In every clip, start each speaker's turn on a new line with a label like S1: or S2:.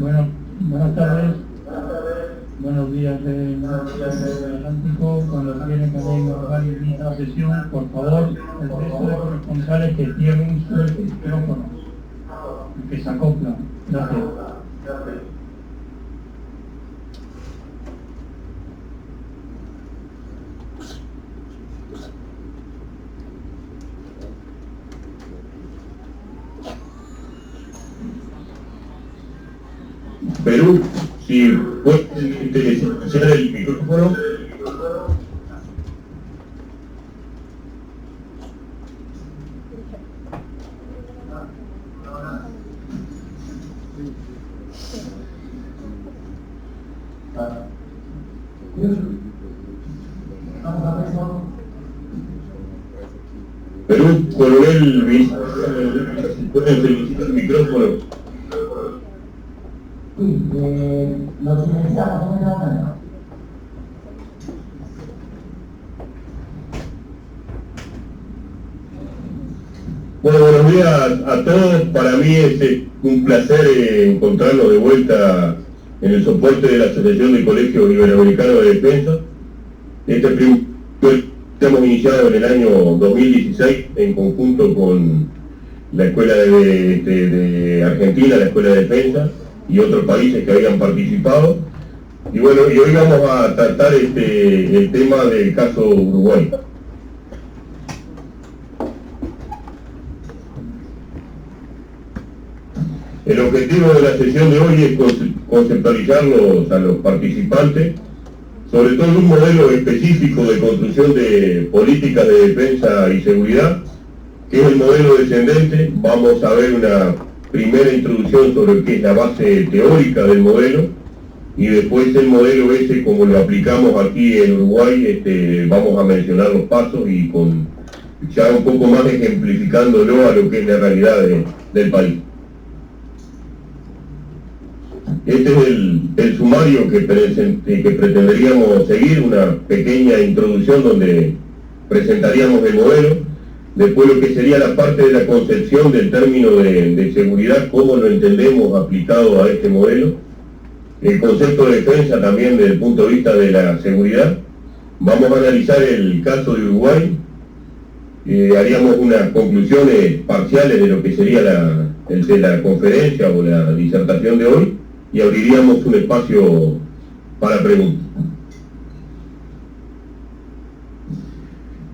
S1: Bueno, buenas tardes, buenos días del Atlántico. Cuando quieren que den varios días la sesión, por favor, el resto de corresponsales que cierren sus micrófonos, que se acoplan. Gracias.
S2: Perú, si puede silenciar el micrófono. Perú, coronel, pueden silenciar el micrófono.
S3: Sí, lo silenciamos en este momento.
S2: Bueno, buenos días a todos. Para mí es un placer encontrarnos de vuelta en el soporte de la Asociación de Colegios Iberoamericanos de Defensa. Este proyecto hemos iniciado en el año 2016 en conjunto con la Escuela de Argentina, la Escuela de Defensa y otros países que habían participado. Y bueno, y hoy vamos a tratar el tema del caso Uruguay. El objetivo de la sesión de hoy es conceptualizarlos a los participantes, sobre todo un modelo específico de construcción de políticas de defensa y seguridad, que es el modelo descendente. Vamos a ver una primera introducción sobre qué es la base teórica del modelo, y después el modelo ese, como lo aplicamos aquí en Uruguay, vamos a mencionar los pasos y con ya un poco más ejemplificándolo a lo que es la realidad del país. Este es el sumario que pretenderíamos seguir, una pequeña introducción donde presentaríamos el modelo, después lo que sería la parte de la concepción del término de seguridad, cómo lo entendemos aplicado a este modelo, el concepto de defensa también desde el punto de vista de la seguridad. Vamos a analizar el caso de Uruguay, haríamos unas conclusiones parciales de lo que sería la conferencia o la disertación de hoy, y abriríamos un espacio para preguntas.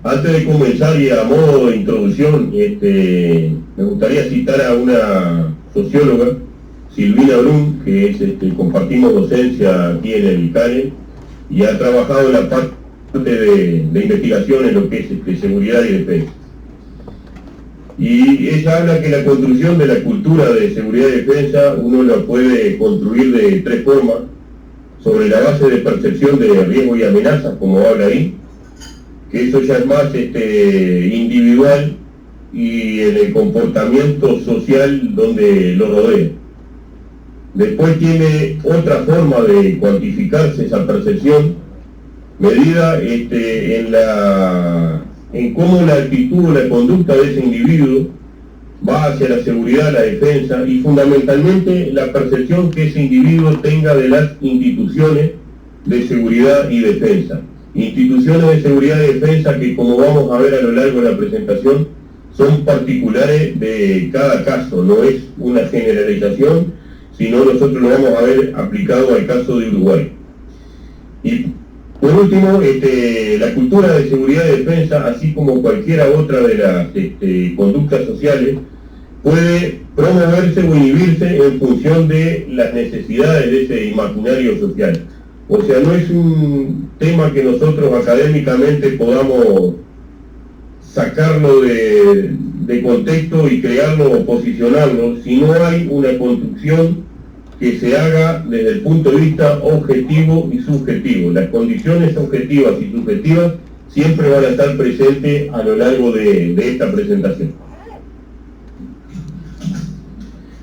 S2: Antes de comenzar y a modo de introducción, me gustaría citar a una socióloga, Silvina Brum, que es, compartimos docencia aquí en el ICANE, y ha trabajado en la parte de investigación en lo que es seguridad y defensa. Y ella habla que la construcción de la cultura de seguridad y defensa uno la puede construir de tres formas: sobre la base de percepción de riesgo y amenazas, como habla ahí, que eso ya es más individual, y en el comportamiento social donde lo rodea. Después tiene otra forma de cuantificarse esa percepción, medida en cómo la actitud o la conducta de ese individuo va hacia la seguridad, la defensa, y fundamentalmente la percepción que ese individuo tenga de las instituciones de seguridad y defensa. Instituciones de seguridad y defensa que, como vamos a ver a lo largo de la presentación, son particulares de cada caso, no es una generalización, sino nosotros lo vamos a ver aplicado al caso de Uruguay. Y por último, la cultura de seguridad y defensa, así como cualquiera otra de las conductas sociales, puede promoverse o inhibirse en función de las necesidades de ese imaginario social. O sea, no es un tema que nosotros académicamente podamos sacarlo de contexto y crearlo o posicionarlo, si no hay una construcción que se haga desde el punto de vista objetivo y subjetivo. Las condiciones objetivas y subjetivas siempre van a estar presentes a lo largo de esta presentación.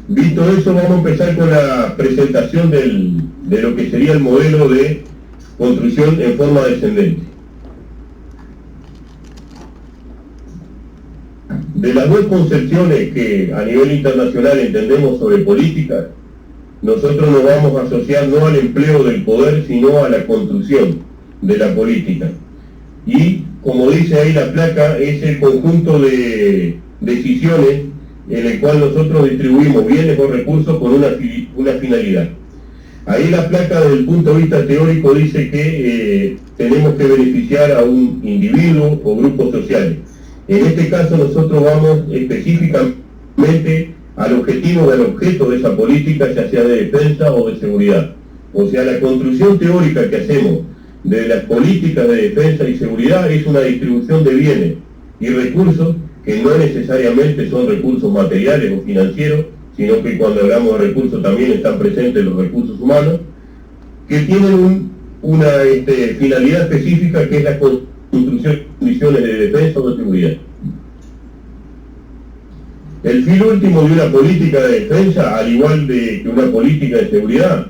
S2: Visto eso, vamos a empezar con la presentación de lo que sería el modelo de construcción en forma descendente. De las dos concepciones que a nivel internacional entendemos sobre política, nosotros nos vamos a asociar no al empleo del poder, sino a la construcción de la política. Y, como dice ahí la placa, es el conjunto de decisiones en el cual nosotros distribuimos bienes o recursos con una finalidad. Ahí la placa, desde el punto de vista teórico, dice que tenemos que beneficiar a un individuo o grupos sociales. En este caso nosotros vamos específicamente al objetivo, al objeto de esa política, ya sea de defensa o de seguridad. O sea, la construcción teórica que hacemos de las políticas de defensa y seguridad es una distribución de bienes y recursos que no necesariamente son recursos materiales o financieros, sino que cuando hablamos de recursos también están presentes los recursos humanos, que tienen una finalidad específica, que es la construcción de condiciones de defensa o de seguridad. El fin último de una política de defensa, al igual que una política de seguridad,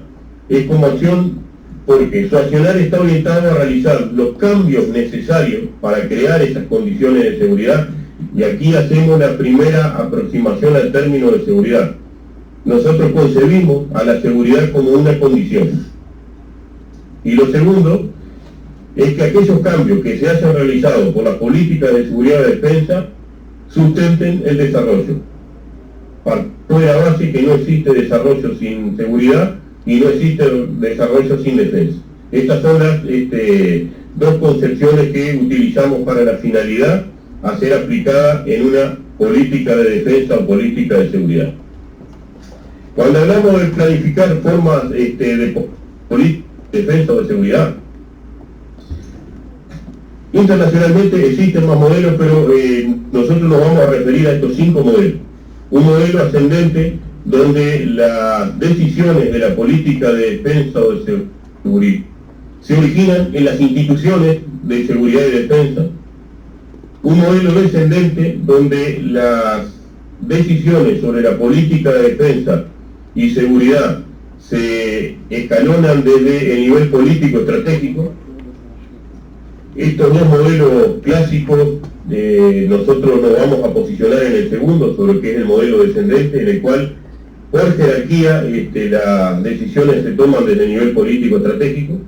S2: es como acción, porque su accionar está orientado a realizar los cambios necesarios para crear esas condiciones de seguridad. Y aquí hacemos la primera aproximación al término de seguridad. Nosotros concebimos a la seguridad como una condición. Y lo segundo es que aquellos cambios que se hayan realizado por la política de seguridad y defensa sustenten el desarrollo. Parto de la base que no existe desarrollo sin seguridad y no existe desarrollo sin defensa. Estas son las dos concepciones que utilizamos para la finalidad a ser aplicada en una política de defensa o política de seguridad. Cuando hablamos de planificar formas de política de defensa o de seguridad, internacionalmente existen más modelos, pero nosotros nos vamos a referir a estos 5 modelos. Un modelo ascendente donde las decisiones de la política de defensa o de seguridad se originan en las instituciones de seguridad y defensa. Un modelo descendente donde las decisiones sobre la política de defensa y seguridad se escalonan desde el nivel político estratégico. Estos dos modelos clásicos, nosotros nos vamos a posicionar en el segundo, sobre lo que es el modelo descendente, en el cual por jerarquía las decisiones se toman desde el nivel político estratégico.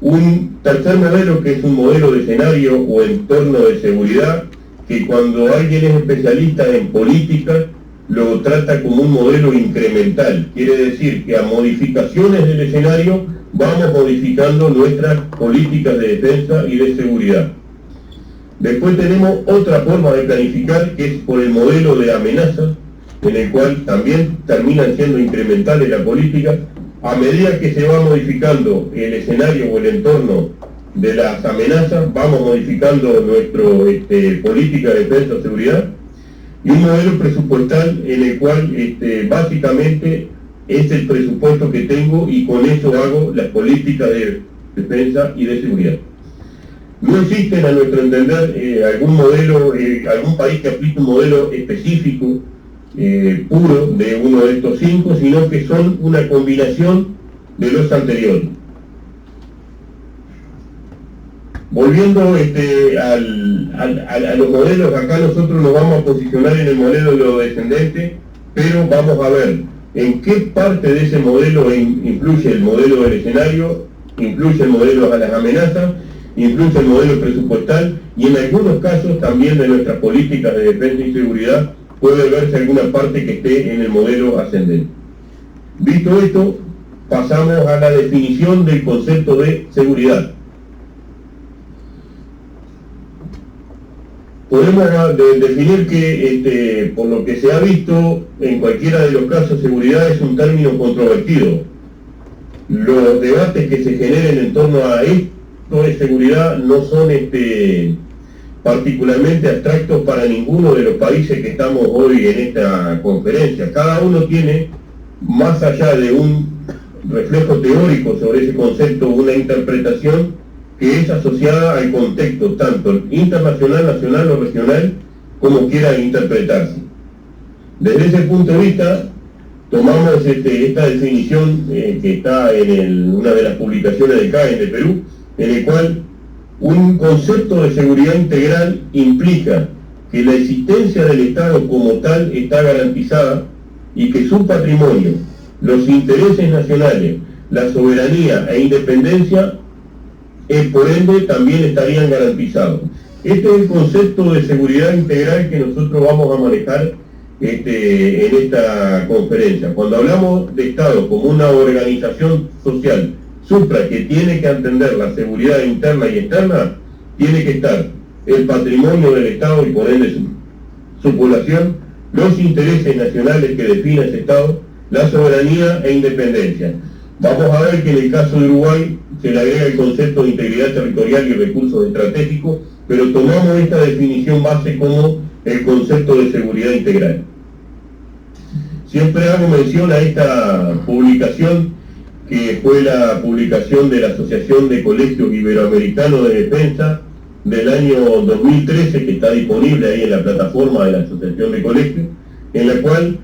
S2: Un tercer modelo, que es un modelo de escenario o entorno de seguridad, que cuando alguien es especialista en política lo trata como un modelo incremental. Quiere decir que a modificaciones del escenario vamos modificando nuestras políticas de defensa y de seguridad. Después tenemos otra forma de planificar, que es por el modelo de amenaza, en el cual también terminan siendo incrementales la política. A medida que se va modificando el escenario o el entorno de las amenazas, vamos modificando nuestra política de defensa o seguridad. Y un modelo presupuestal en el cual básicamente es el presupuesto que tengo y con eso hago las políticas de defensa y de seguridad. No existen, a nuestro entender, algún modelo, algún país que aplique un modelo específico, puro de uno de estos 5, sino que son una combinación de los anteriores. Volviendo a los modelos, acá nosotros nos vamos a posicionar en el modelo de lo descendente, pero vamos a ver en qué parte de ese modelo influye el modelo del escenario, influye el modelo a las amenazas, influye el modelo presupuestal y en algunos casos también de nuestras políticas de defensa y seguridad puede verse alguna parte que esté en el modelo ascendente. Visto esto, pasamos a la definición del concepto de seguridad. Podemos definir que, por lo que se ha visto, en cualquiera de los casos, seguridad es un término controvertido. Los debates que se generen en torno a esto de seguridad no son particularmente abstractos para ninguno de los países que estamos hoy en esta conferencia. Cada uno tiene, más allá de un reflejo teórico sobre ese concepto, una interpretación que es asociada al contexto, tanto internacional, nacional o regional, como quiera interpretarse. Desde ese punto de vista, tomamos esta definición que está en una de las publicaciones de CAEN de Perú, en el cual un concepto de seguridad integral implica que la existencia del Estado como tal está garantizada y que su patrimonio, los intereses nacionales, la soberanía e independencia, por ende también estarían garantizados. Este es el concepto de seguridad integral que nosotros vamos a manejar en esta conferencia. Cuando hablamos de Estado como una organización social supra que tiene que atender la seguridad interna y externa, tiene que estar el patrimonio del Estado y por ende su población, los intereses nacionales que define ese Estado, la soberanía e independencia. Vamos a ver que en el caso de Uruguay se le agrega el concepto de integridad territorial y recursos estratégicos, pero tomamos esta definición base como el concepto de seguridad integral. Siempre hago mención a esta publicación, que fue la publicación de la Asociación de Colegios Iberoamericanos de Defensa del año 2013, que está disponible ahí en la plataforma de la Asociación de Colegios, en la cual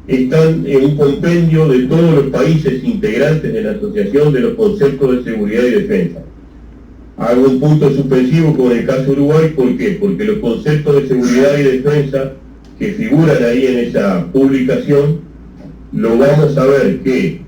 S2: están en un compendio de todos los países integrantes de la asociación de los conceptos de seguridad y defensa. Hago un punto suspensivo con el caso de Uruguay, ¿por qué? Porque los conceptos de seguridad y defensa que figuran ahí en esa publicación, lo vamos a ver que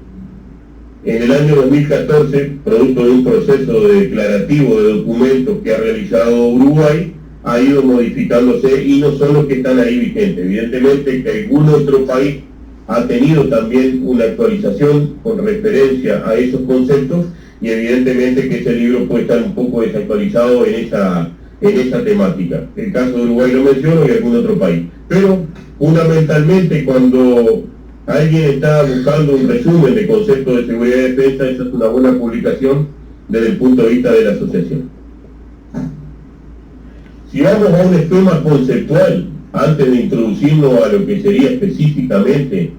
S2: en el año 2014, producto de un proceso declarativo de documentos que ha realizado Uruguay, ha ido modificándose y no son los que están ahí vigentes. Evidentemente que algún otro país ha tenido también una actualización con referencia a esos conceptos y evidentemente que ese libro puede estar un poco desactualizado en esa temática. El caso de Uruguay lo menciono y algún otro país. Pero fundamentalmente cuando alguien está buscando un resumen de conceptos de seguridad y defensa, esa es una buena publicación desde el punto de vista de la asociación. Si vamos a un esquema conceptual, antes de introducirnos a lo que sería específicamente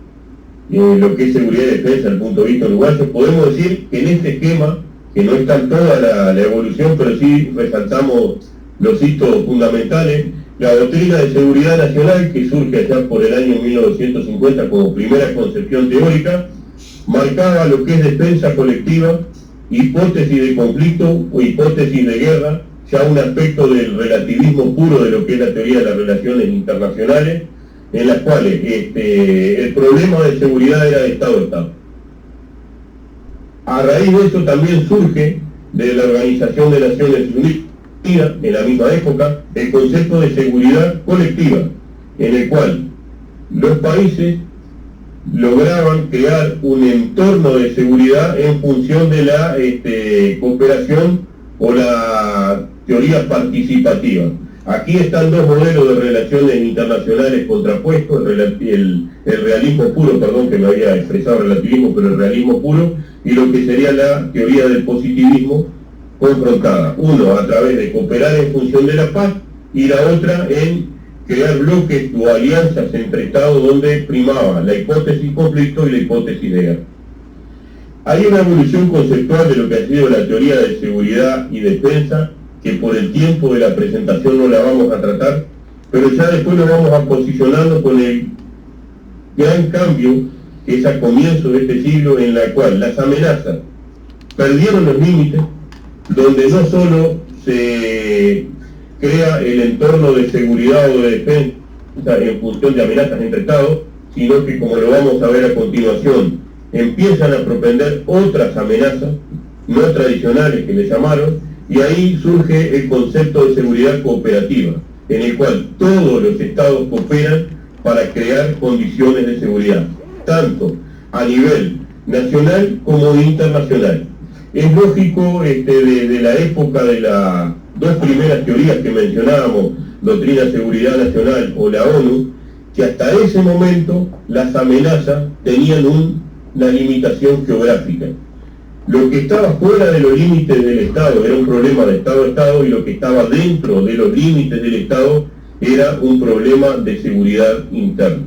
S2: lo que es seguridad y defensa desde el punto de vista uruguayo, podemos decir que en este esquema, que no está en toda la evolución, pero sí resaltamos los hitos fundamentales, la doctrina de seguridad nacional, que surge allá por el año 1950 como primera concepción teórica, marcaba lo que es defensa colectiva, hipótesis de conflicto o hipótesis de guerra, ya un aspecto del relativismo puro de lo que es la teoría de las relaciones internacionales, en las cuales el problema de seguridad era de Estado a Estado. A raíz de eso también surge de la Organización de Naciones Unidas, en la misma época, el concepto de seguridad colectiva, en el cual los países lograban crear un entorno de seguridad en función de la cooperación o la teoría participativa. Aquí están dos modelos de relaciones internacionales contrapuestos, el realismo puro, perdón que me había expresado relativismo, pero el realismo puro, y lo que sería la teoría del positivismo confrontada. Uno a través de cooperar en función de la paz y la otra en crear bloques o alianzas entre Estados donde primaba la hipótesis conflicto y la hipótesis de guerra. Hay una evolución conceptual de lo que ha sido la teoría de seguridad y defensa, que por el tiempo de la presentación no la vamos a tratar, pero ya después nos vamos a posicionando con el gran cambio que es a comienzo de este siglo, en la cual las amenazas perdieron los límites, donde no solo se crea el entorno de seguridad o de defensa en función de amenazas entre Estados, sino que, como lo vamos a ver a continuación, empiezan a propender otras amenazas no tradicionales que le llamaron, y ahí surge el concepto de seguridad cooperativa, en el cual todos los estados cooperan para crear condiciones de seguridad, tanto a nivel nacional como internacional. Es lógico de la época de las dos primeras teorías que mencionábamos, doctrina de seguridad nacional o la ONU, que hasta ese momento las amenazas tenían una limitación geográfica. Lo que estaba fuera de los límites del Estado era un problema de Estado a Estado, y lo que estaba dentro de los límites del Estado era un problema de seguridad interna.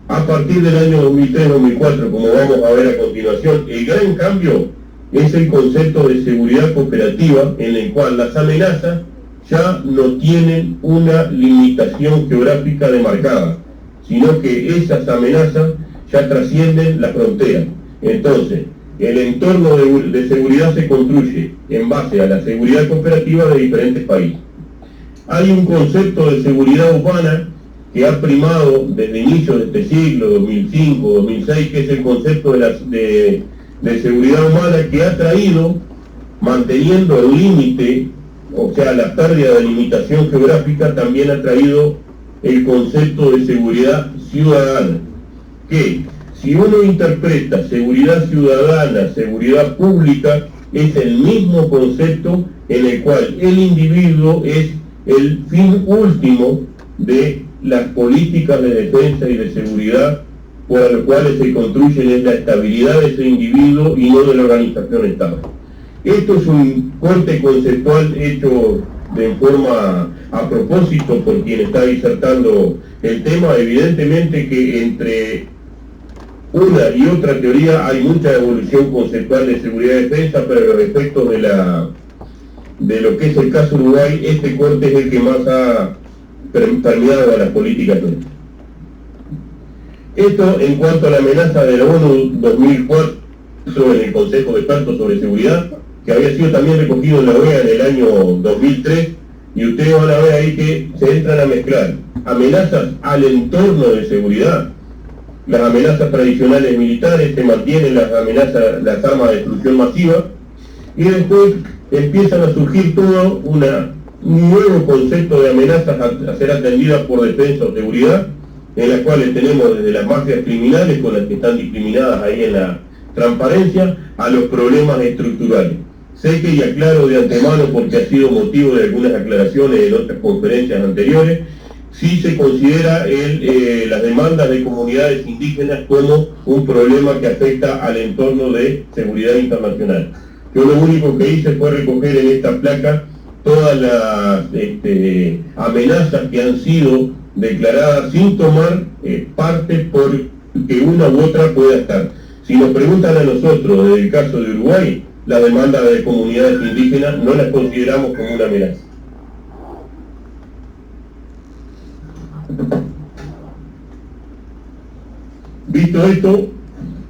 S2: A partir del año 2003-2004, como vamos a ver a continuación, el gran cambio es el concepto de seguridad cooperativa, en el cual las amenazas ya no tienen una limitación geográfica demarcada, sino que esas amenazas ya trascienden la frontera. Entonces, el entorno de seguridad se construye en base a la seguridad cooperativa de diferentes países. Hay un concepto de seguridad urbana que ha primado desde inicios de este siglo, 2005, 2006, que es el concepto de seguridad humana, que ha traído, manteniendo el límite, o sea, la pérdida de limitación geográfica, también ha traído el concepto de seguridad ciudadana, que si uno interpreta seguridad ciudadana, seguridad pública, es el mismo concepto en el cual el individuo es el fin último de las políticas de defensa y de seguridad por las cuales se construyen es la estabilidad de ese individuo y no de la organización Estado. Esto es un corte conceptual hecho de forma a propósito por quien está disertando el tema. Evidentemente que entre una y otra teoría hay mucha evolución conceptual de seguridad y defensa, pero respecto de lo que es el caso Uruguay, este corte es el que más ha permeado a las políticas nuestras. Esto en cuanto a la amenaza de la ONU 2004 en el Consejo de Expertos sobre Seguridad, que había sido también recogido en la OEA en el año 2003, y ustedes van a ver ahí que se entran a mezclar amenazas al entorno de seguridad, las amenazas tradicionales militares, se mantienen las amenazas, las armas de destrucción masiva, y después empiezan a surgir todo un nuevo concepto de amenazas a ser atendidas por defensa o seguridad, en las cuales tenemos desde las mafias criminales, con las que están discriminadas ahí en la transparencia, a los problemas estructurales. Sé que y aclaro de antemano, porque ha sido motivo de algunas aclaraciones en otras conferencias anteriores, sí se considera las demandas de comunidades indígenas como un problema que afecta al entorno de seguridad internacional. Yo lo único que hice fue recoger en esta placa todas las amenazas que han sido declaradas sin tomar parte por que una u otra pueda estar. Si nos preguntan a nosotros, desde el caso de Uruguay, la demanda de comunidades indígenas no las consideramos como una amenaza. Visto esto,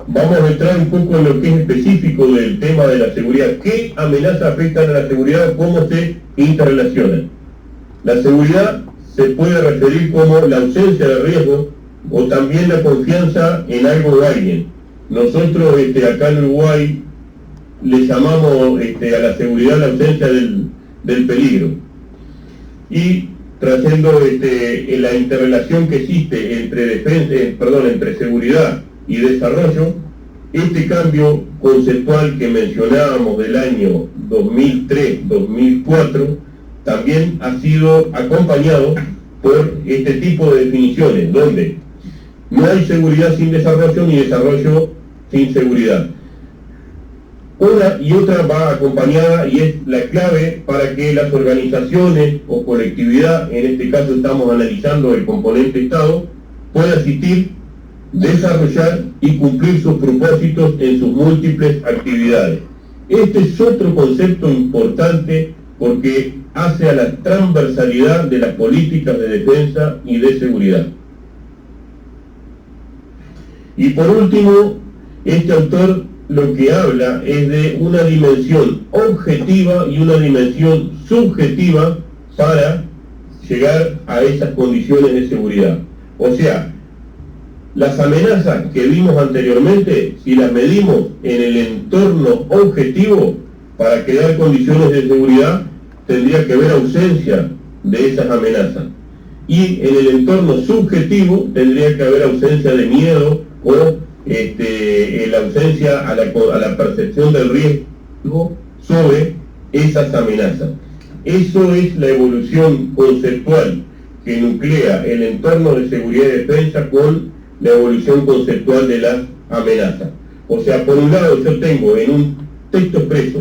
S2: vamos a entrar un poco en lo que es específico del tema de la seguridad. ¿Qué amenazas afectan a la seguridad? ¿Cómo se interrelacionan? La seguridad se puede referir como la ausencia de riesgo o también la confianza en algo o alguien. Nosotros acá en Uruguay le llamamos a la seguridad la ausencia del peligro. Y trayendo la interrelación que existe entre seguridad y desarrollo, este cambio conceptual que mencionábamos del año 2003-2004 también ha sido acompañado por este tipo de definiciones, donde no hay seguridad sin desarrollo ni desarrollo sin seguridad. Una y otra va acompañada y es la clave para que las organizaciones o colectividad, en este caso estamos analizando el componente Estado, pueda asistir, desarrollar y cumplir sus propósitos en sus múltiples actividades. Este es otro concepto importante porque hace a la transversalidad de las políticas de defensa y de seguridad. Y por último, este autor lo que habla es de una dimensión objetiva y una dimensión subjetiva para llegar a esas condiciones de seguridad. O sea, las amenazas que vimos anteriormente, si las medimos en el entorno objetivo, para crear condiciones de seguridad, tendría que haber ausencia de esas amenazas. Y en el entorno subjetivo, tendría que haber ausencia de miedo o la ausencia a la percepción del riesgo sobre esas amenazas. Eso es la evolución conceptual que nuclea el entorno de seguridad y defensa con la evolución conceptual de las amenazas. O sea, por un lado yo tengo en un texto expreso,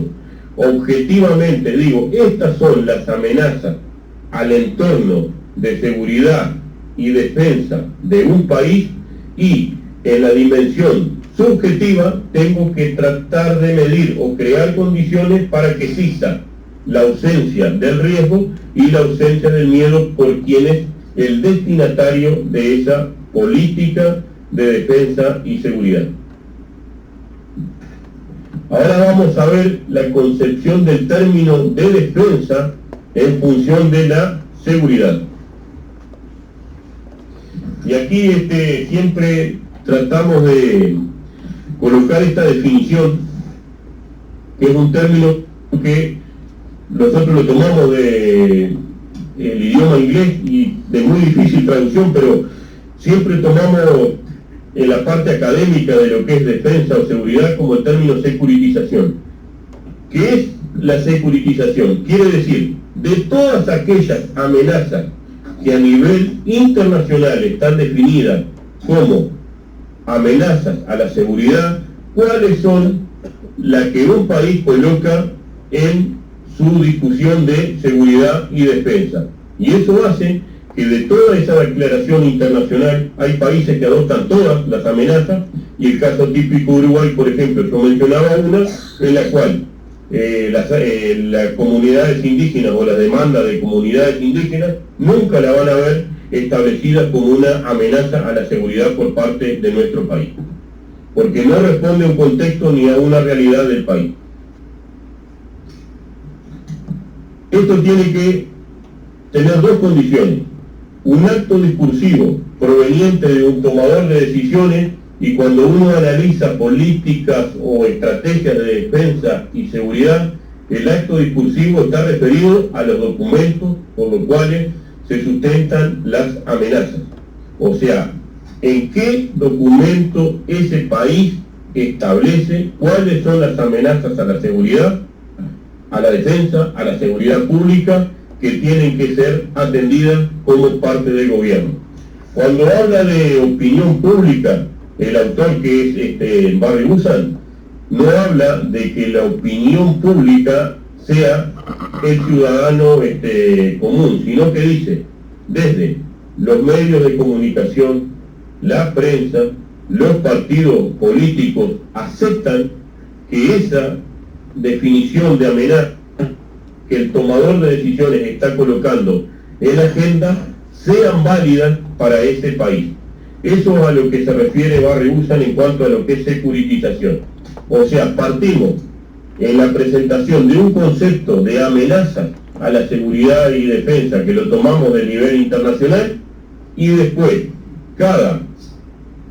S2: objetivamente digo, estas son las amenazas al entorno de seguridad y defensa de un país, y en la dimensión subjetiva tengo que tratar de medir o crear condiciones para que exista la ausencia del riesgo y la ausencia del miedo por quien es el destinatario de esa política de defensa y seguridad. Ahora vamos a ver la concepción del término de defensa en función de la seguridad. Y aquí siempre tratamos de colocar esta definición, que es un término que nosotros lo tomamos del idioma inglés y de muy difícil traducción, pero siempre tomamos en la parte académica de lo que es defensa o seguridad como el término securitización. ¿Qué es la securitización? Quiere decir, de todas aquellas amenazas que a nivel internacional están definidas como amenazas a la seguridad, ¿cuáles son las que un país coloca en su discusión de seguridad y defensa? Y eso hace que de toda esa declaración internacional hay países que adoptan todas las amenazas, y el caso típico de Uruguay, por ejemplo, yo mencionaba una en la cual las comunidades indígenas o las demandas de comunidades indígenas nunca la van a ver establecida como una amenaza a la seguridad por parte de nuestro país, porque no responde a un contexto ni a una realidad del país. Esto tiene que tener dos condiciones: un acto discursivo proveniente de un tomador de decisiones, y cuando uno analiza políticas o estrategias de defensa y seguridad, el acto discursivo está referido a los documentos por los cuales se sustentan las amenazas. O sea, en qué documento ese país establece cuáles son las amenazas a la seguridad, a la defensa, a la seguridad pública, que tienen que ser atendidas como parte del gobierno. Cuando habla de opinión pública, el autor, que es Barry Busan, no habla de que la opinión pública sea el ciudadano común, sino que dice, desde los medios de comunicación, la prensa, los partidos políticos aceptan que esa definición de amenaza que el tomador de decisiones está colocando en la agenda sean válidas para ese país. Eso es a lo que se refiere Barry Busan en cuanto a lo que es securitización. O sea, partimos en la presentación de un concepto de amenaza a la seguridad y defensa que lo tomamos del nivel internacional, y después cada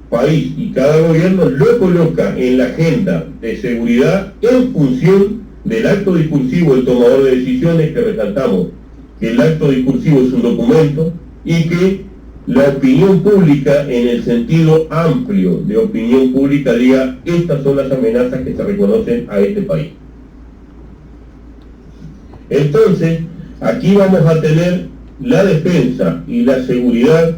S2: país y cada gobierno lo coloca en la agenda de seguridad en función del acto discursivo del tomador de decisiones, que resaltamos que el acto discursivo es un documento, y que la opinión pública, en el sentido amplio de opinión pública, diga, estas son las amenazas que se reconocen a este país. Entonces, aquí vamos a tener la defensa y la seguridad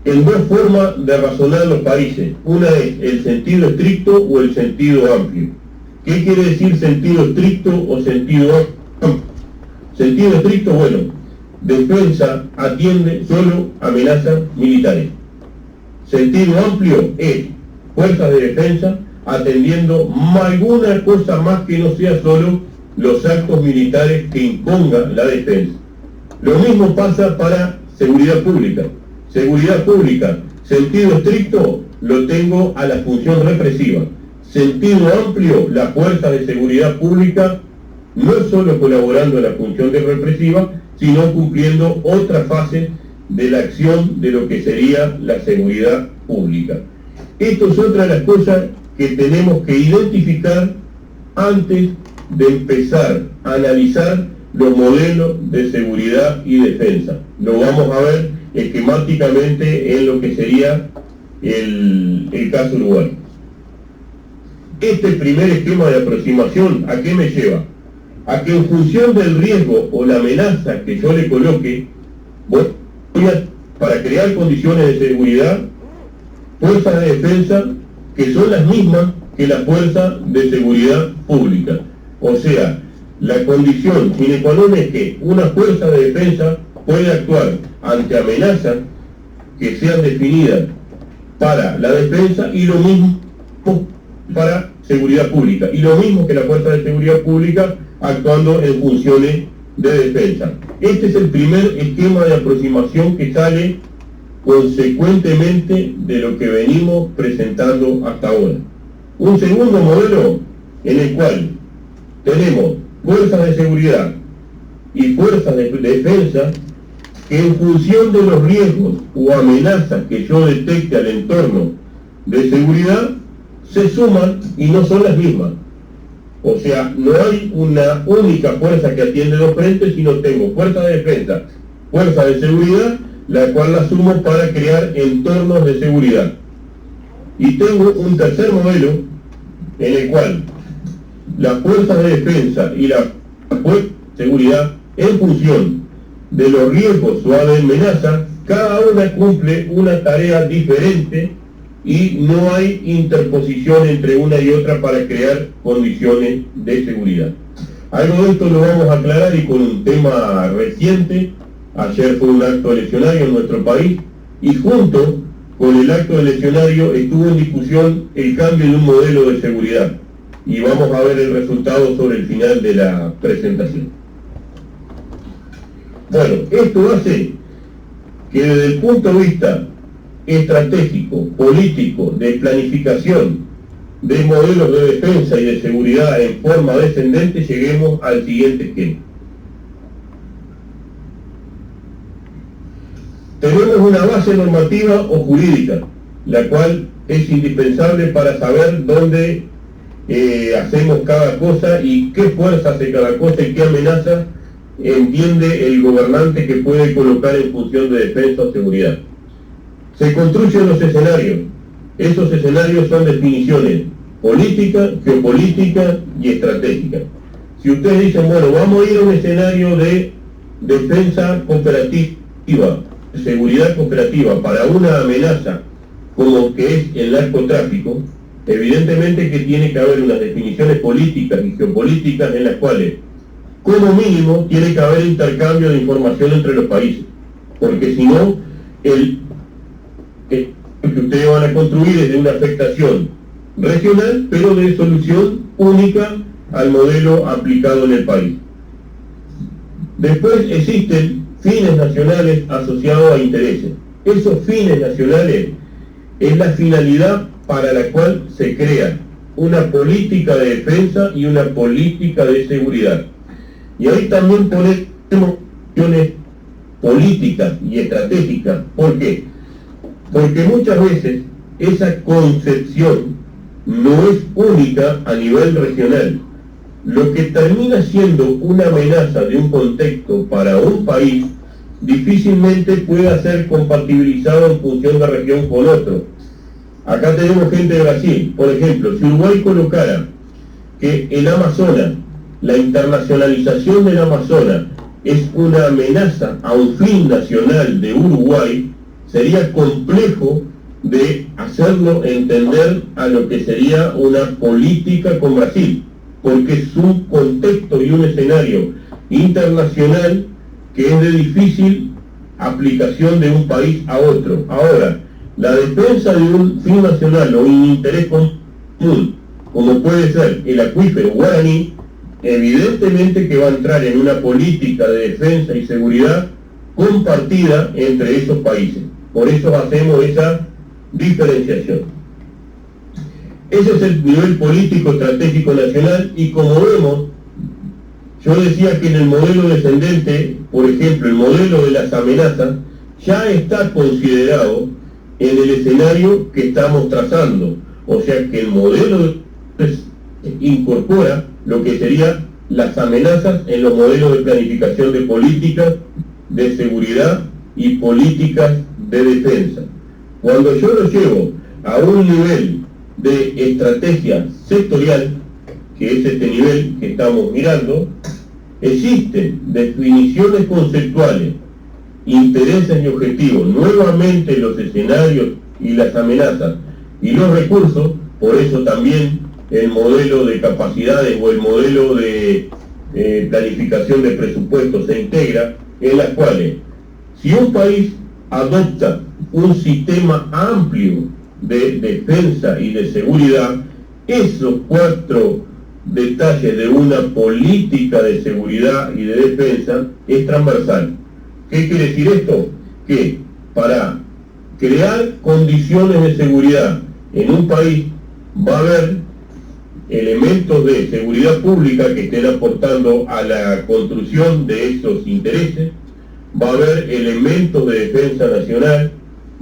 S2: en dos formas de razonar los países. Una es el sentido estricto o el sentido amplio. ¿Qué quiere decir sentido estricto o sentido amplio? Sentido estricto, bueno, defensa atiende solo amenazas militares. Sentido amplio es fuerzas de defensa atendiendo alguna cosa más que no sea solo los actos militares que impongan la defensa. Lo mismo pasa para seguridad pública. Seguridad pública, sentido estricto, lo tengo a la función represiva. Sentido amplio, la fuerza de seguridad pública no solo colaborando en la función de represiva, sino cumpliendo otra fase de la acción de lo que sería la seguridad pública. Esto es otra de las cosas que tenemos que identificar antes de empezar a analizar los modelos de seguridad y defensa. Lo vamos a ver esquemáticamente en lo que sería el caso Uruguay. Este primer esquema de aproximación, ¿a qué me lleva? A que en función del riesgo o la amenaza que yo le coloque, para crear condiciones de seguridad, fuerzas de defensa que son las mismas que la fuerza de seguridad pública. O sea, la condición sine qua non es que una fuerza de defensa puede actuar ante amenazas que sean definidas para la defensa, y lo mismo para seguridad pública, y lo mismo que la fuerza de seguridad pública actuando en funciones de defensa. Este es el primer esquema de aproximación que sale consecuentemente de lo que venimos presentando hasta ahora. Un segundo modelo en el cual tenemos fuerzas de seguridad y fuerzas de defensa que en función de los riesgos o amenazas que yo detecte al entorno de seguridad, se suman y no son las mismas. O sea, no hay una única fuerza que atiende dos frentes, sino tengo fuerza de defensa, fuerza de seguridad, la cual la sumo para crear entornos de seguridad. Y tengo un tercer modelo en el cual las fuerzas de defensa y la fuerza de seguridad, en función de los riesgos o amenazas, cada una cumple una tarea diferente y no hay interposición entre una y otra para crear condiciones de seguridad. Algo de esto lo vamos a aclarar y con un tema reciente. Ayer fue un acto eleccionario en nuestro país y junto con el acto eleccionario estuvo en discusión el cambio de un modelo de seguridad y vamos a ver el resultado sobre el final de la presentación. Bueno, esto hace que desde el punto de vista estratégico, político, de planificación de modelos de defensa y de seguridad en forma descendente, lleguemos al siguiente esquema. Tenemos una base normativa o jurídica, la cual es indispensable para saber dónde hacemos cada cosa y qué fuerza hace cada cosa y qué amenaza entiende el gobernante que puede colocar en función de defensa o seguridad. Se construyen los escenarios. Esos escenarios son definiciones política, geopolítica y estratégica. Si ustedes dicen, bueno, vamos a ir a un escenario de defensa cooperativa, seguridad cooperativa para una amenaza como que es el narcotráfico, evidentemente que tiene que haber unas definiciones políticas y geopolíticas en las cuales, como mínimo, tiene que haber intercambio de información entre los países, porque si no, el que ustedes van a construir es de una afectación regional, pero de solución única al modelo aplicado en el país. Después existen fines nacionales asociados a intereses. Esos fines nacionales es la finalidad para la cual se crea una política de defensa y una política de seguridad. Y ahí también ponemos cuestiones políticas y estratégicas. ¿Por qué? Porque muchas veces esa concepción no es única a nivel regional. Lo que termina siendo una amenaza de un contexto para un país difícilmente pueda ser compatibilizado en función de región con otro. Acá tenemos gente de Brasil, por ejemplo, si Uruguay colocara que el Amazonas, la internacionalización del Amazonas es una amenaza a un fin nacional de Uruguay, sería complejo de hacerlo entender a lo que sería una política con Brasil, porque es un contexto y un escenario internacional que es de difícil aplicación de un país a otro. Ahora, la defensa de un fin nacional o un interés común, como puede ser el acuífero guaraní, evidentemente que va a entrar en una política de defensa y seguridad compartida entre esos países. Por eso hacemos esa diferenciación. Ese es el nivel político estratégico nacional y como vemos, yo decía que en el modelo descendente, por ejemplo, el modelo de las amenazas, ya está considerado en el escenario que estamos trazando. O sea que el modelo incorpora lo que serían las amenazas en los modelos de planificación de políticas de seguridad y políticas de defensa. Cuando yo lo llevo a un nivel de estrategia sectorial, que es este nivel que estamos mirando, existen definiciones conceptuales, intereses y objetivos, nuevamente los escenarios y las amenazas y los recursos. Por eso también el modelo de capacidades o el modelo de planificación de presupuestos se integra, en las cuales si un país adopta un sistema amplio de defensa y de seguridad, esos cuatro detalles de una política de seguridad y de defensa es transversal. ¿Qué quiere decir esto? Que para crear condiciones de seguridad en un país va a haber elementos de seguridad pública que estén aportando a la construcción de esos intereses, va a haber elementos de defensa nacional,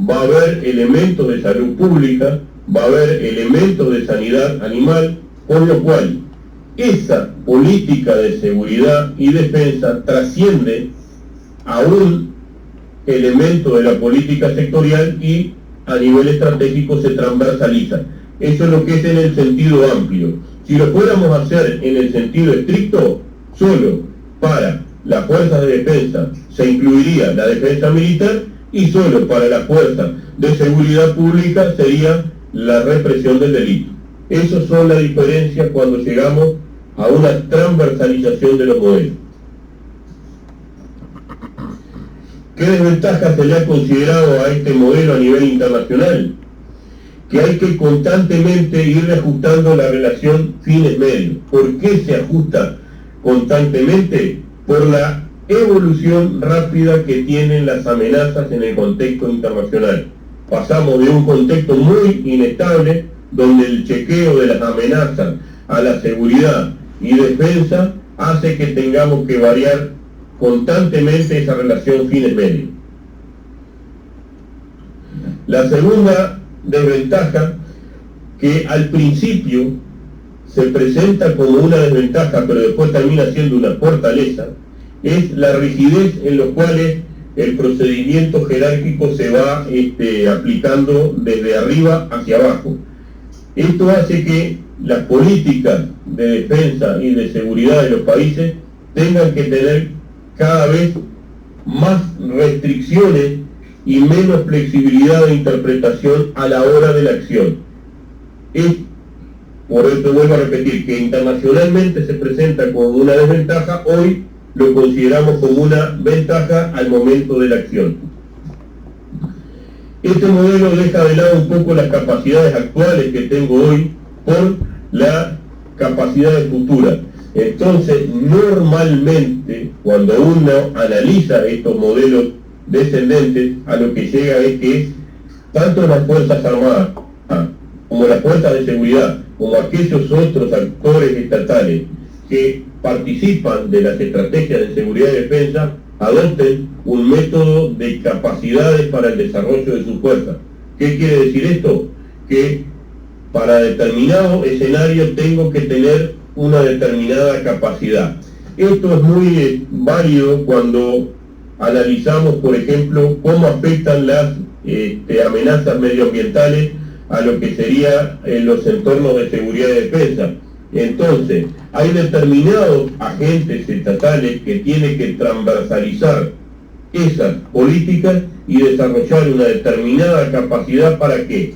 S2: va a haber elementos de salud pública, va a haber elementos de sanidad animal, con lo cual esa política de seguridad y defensa trasciende a un elemento de la política sectorial y a nivel estratégico se transversaliza. Eso es lo que es en el sentido amplio. Si lo fuéramos a hacer en el sentido estricto, solo para las fuerzas de defensa se incluiría la defensa militar y solo para las fuerzas de seguridad pública sería la represión del delito. Esas son las diferencias cuando llegamos a una transversalización de los modelos. ¿Qué desventajas se le ha considerado a este modelo a nivel internacional? Que hay que constantemente ir ajustando la relación fines-medios. ¿Por qué se ajusta constantemente? Por la evolución rápida que tienen las amenazas en el contexto internacional. Pasamos de un contexto muy inestable, donde el chequeo de las amenazas a la seguridad y defensa hace que tengamos que variar constantemente esa relación fines-medios. La segunda desventaja, que al principio se presenta como una desventaja, pero después termina siendo una fortaleza, es la rigidez en los cuales el procedimiento jerárquico se va aplicando desde arriba hacia abajo. Esto hace que las políticas de defensa y de seguridad de los países tengan que tener cada vez más restricciones y menos flexibilidad de interpretación a la hora de la acción. Por eso vuelvo a repetir, que internacionalmente se presenta como una desventaja, hoy lo consideramos como una ventaja al momento de la acción. Este modelo deja de lado un poco las capacidades actuales que tengo hoy por la capacidad futura. Entonces, normalmente, cuando uno analiza estos modelos descendentes, a lo que llega es que tanto las Fuerzas Armadas como las fuerzas de seguridad, como aquellos otros actores estatales que participan de las estrategias de seguridad y defensa, adopten un método de capacidades para el desarrollo de sus fuerzas. ¿Qué quiere decir esto? Que para determinado escenario tengo que tener una determinada capacidad. Esto es muy válido cuando analizamos, por ejemplo, cómo afectan las amenazas medioambientales a lo que sería los entornos de seguridad y defensa. Entonces, hay determinados agentes estatales que tienen que transversalizar esas políticas y desarrollar una determinada capacidad. ¿Para qué?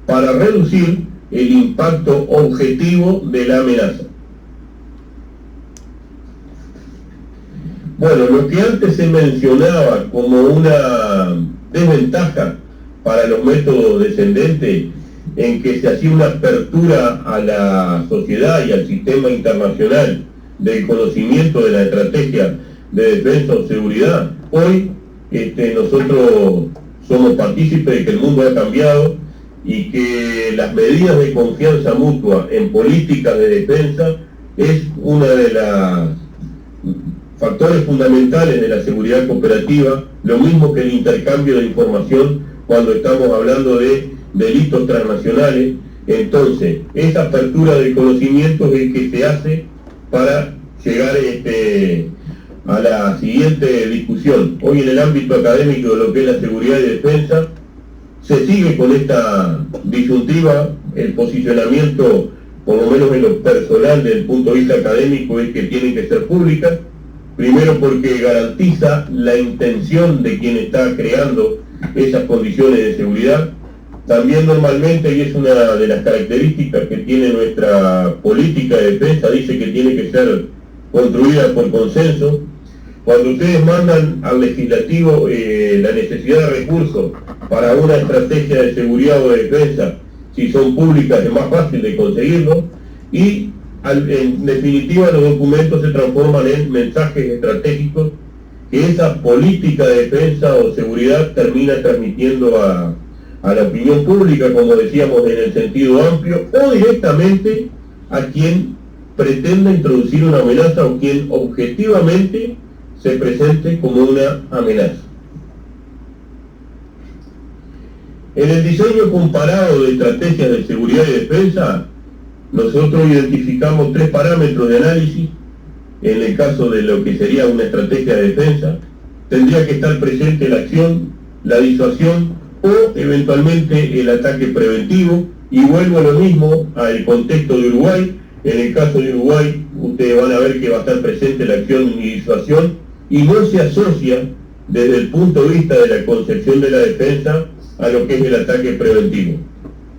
S2: Para reducir el impacto objetivo de la amenaza. Bueno, lo que antes se mencionaba como una desventaja para los métodos descendentes, en que se hacía una apertura a la sociedad y al sistema internacional del conocimiento de la estrategia de defensa o seguridad, hoy nosotros somos partícipes de que el mundo ha cambiado y que las medidas de confianza mutua en políticas de defensa es una de las factores fundamentales de la seguridad cooperativa, lo mismo que el intercambio de información cuando estamos hablando de delitos transnacionales. Entonces, esa apertura de conocimientos es que se hace para llegar a la siguiente discusión. Hoy en el ámbito académico de lo que es la seguridad y defensa, se sigue con esta disyuntiva. El posicionamiento, por lo menos en lo personal, desde el punto de vista académico, es que tienen que ser públicas. Primero porque garantiza la intención de quien está creando esas condiciones de seguridad. También normalmente, y es una de las características que tiene nuestra política de defensa, dice que tiene que ser construida por consenso. Cuando ustedes mandan al legislativo la necesidad de recursos para una estrategia de seguridad o de defensa, si son públicas es más fácil de conseguirlo, y en definitiva los documentos se transforman en mensajes estratégicos que esa política de defensa o seguridad termina transmitiendo a la opinión pública, como decíamos, en el sentido amplio, o directamente a quien pretenda introducir una amenaza o quien objetivamente se presente como una amenaza. En el diseño comparado de estrategias de seguridad y defensa, nosotros identificamos 3 parámetros de análisis. En el caso de lo que sería una estrategia de defensa, tendría que estar presente la acción, la disuasión o eventualmente el ataque preventivo. Y vuelvo a lo mismo al contexto de Uruguay. En el caso de Uruguay, ustedes van a ver que va a estar presente la acción y disuasión y no se asocia desde el punto de vista de la concepción de la defensa a lo que es el ataque preventivo.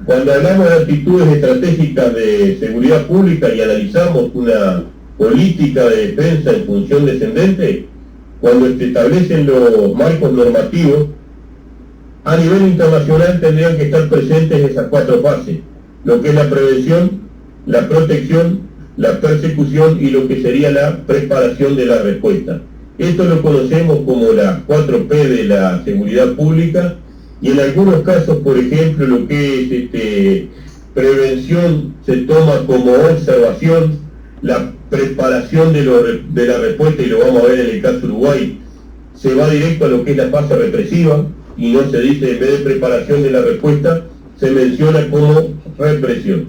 S2: Cuando hablamos de actitudes estratégicas de seguridad pública y analizamos una política de defensa en función descendente, cuando se establecen los marcos normativos, a nivel internacional tendrían que estar presentes esas 4 fases, lo que es la prevención, la protección, la persecución y lo que sería la preparación de la respuesta. Esto lo conocemos como las 4P de la seguridad pública, y en algunos casos, por ejemplo, lo que es prevención se toma como observación, la preparación de la respuesta, y lo vamos a ver en el caso Uruguay, se va directo a lo que es la fase represiva, y no se dice, en vez de preparación de la respuesta, se menciona como represión.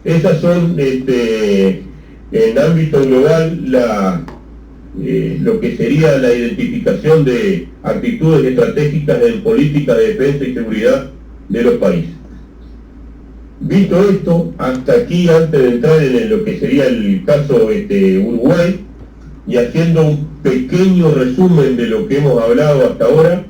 S2: Esas son, en ámbito global, lo que sería la identificación de actitudes estratégicas en política de defensa y seguridad de los países. Visto esto, hasta aquí, antes de entrar en lo que sería el caso Uruguay, y haciendo un pequeño resumen de lo que hemos hablado hasta ahora,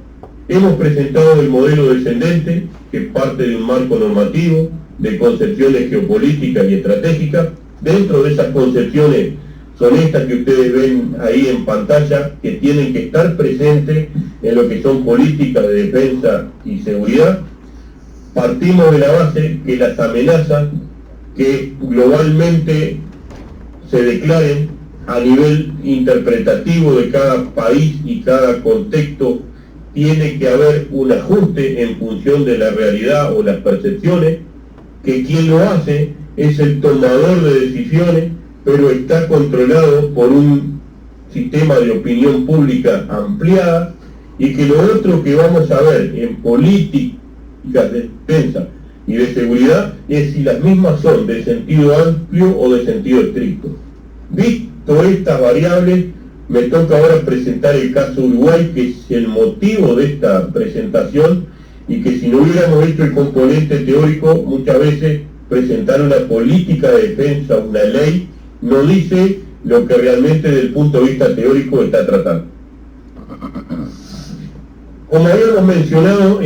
S2: hemos presentado el modelo descendente, que parte de un marco normativo, de concepciones geopolíticas y estratégicas. Dentro de esas concepciones son estas que ustedes ven ahí en pantalla, que tienen que estar presentes en lo que son políticas de defensa y seguridad. Partimos de la base que las amenazas que globalmente se declaren a nivel interpretativo de cada país y cada contexto, tiene que haber un ajuste en función de la realidad o las percepciones, que quien lo hace es el tomador de decisiones, pero está controlado por un sistema de opinión pública ampliada, y que lo otro que vamos a ver en políticas de defensa y de seguridad es si las mismas son de sentido amplio o de sentido estricto. Visto estas variables, me toca ahora presentar el caso Uruguay, que es el motivo de esta presentación, y que si no hubiéramos hecho el componente teórico, muchas veces presentar una política de defensa, una ley, no dice lo que realmente desde el punto de vista teórico está tratando. Como habíamos mencionado,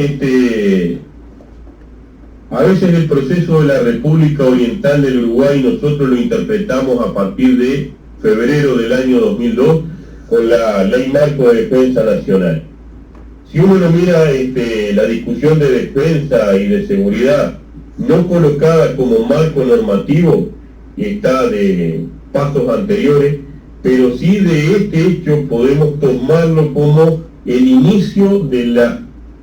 S2: a veces el proceso de la República Oriental del Uruguay nosotros lo interpretamos a partir de febrero del año 2002 con la Ley Marco de Defensa Nacional. Si uno lo mira, la discusión de defensa y de seguridad no colocada como marco normativo, está de pasos anteriores, pero sí de este hecho podemos tomarlo como el inicio de las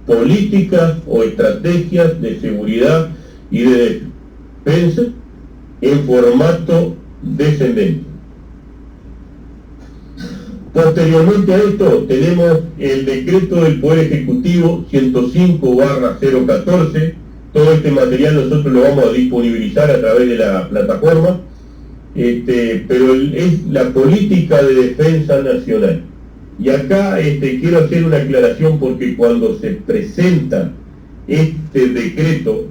S2: políticas o estrategias de seguridad y de defensa en formato descendente. Posteriormente a esto tenemos el decreto del Poder Ejecutivo 105/014. Todo este material nosotros lo vamos a disponibilizar a través de la plataforma, pero es la política de defensa nacional. Y acá quiero hacer una aclaración, porque cuando se presenta este decreto,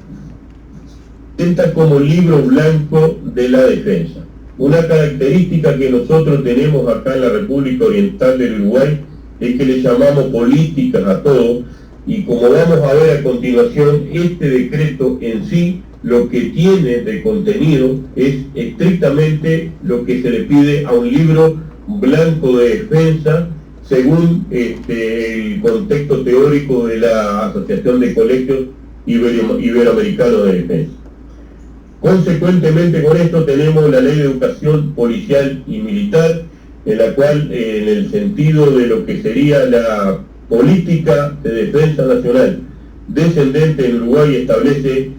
S2: se presenta como libro blanco de la defensa. Una característica que nosotros tenemos acá en la República Oriental del Uruguay es que le llamamos políticas a todo, y como vamos a ver a continuación, este decreto en sí lo que tiene de contenido es estrictamente lo que se le pide a un libro blanco de defensa, según el contexto teórico de la Asociación de Colegios Iberoamericanos de Defensa. Consecuentemente con esto tenemos la Ley de Educación Policial y Militar, en la cual, en el sentido de lo que sería la política de defensa nacional descendente en Uruguay, establece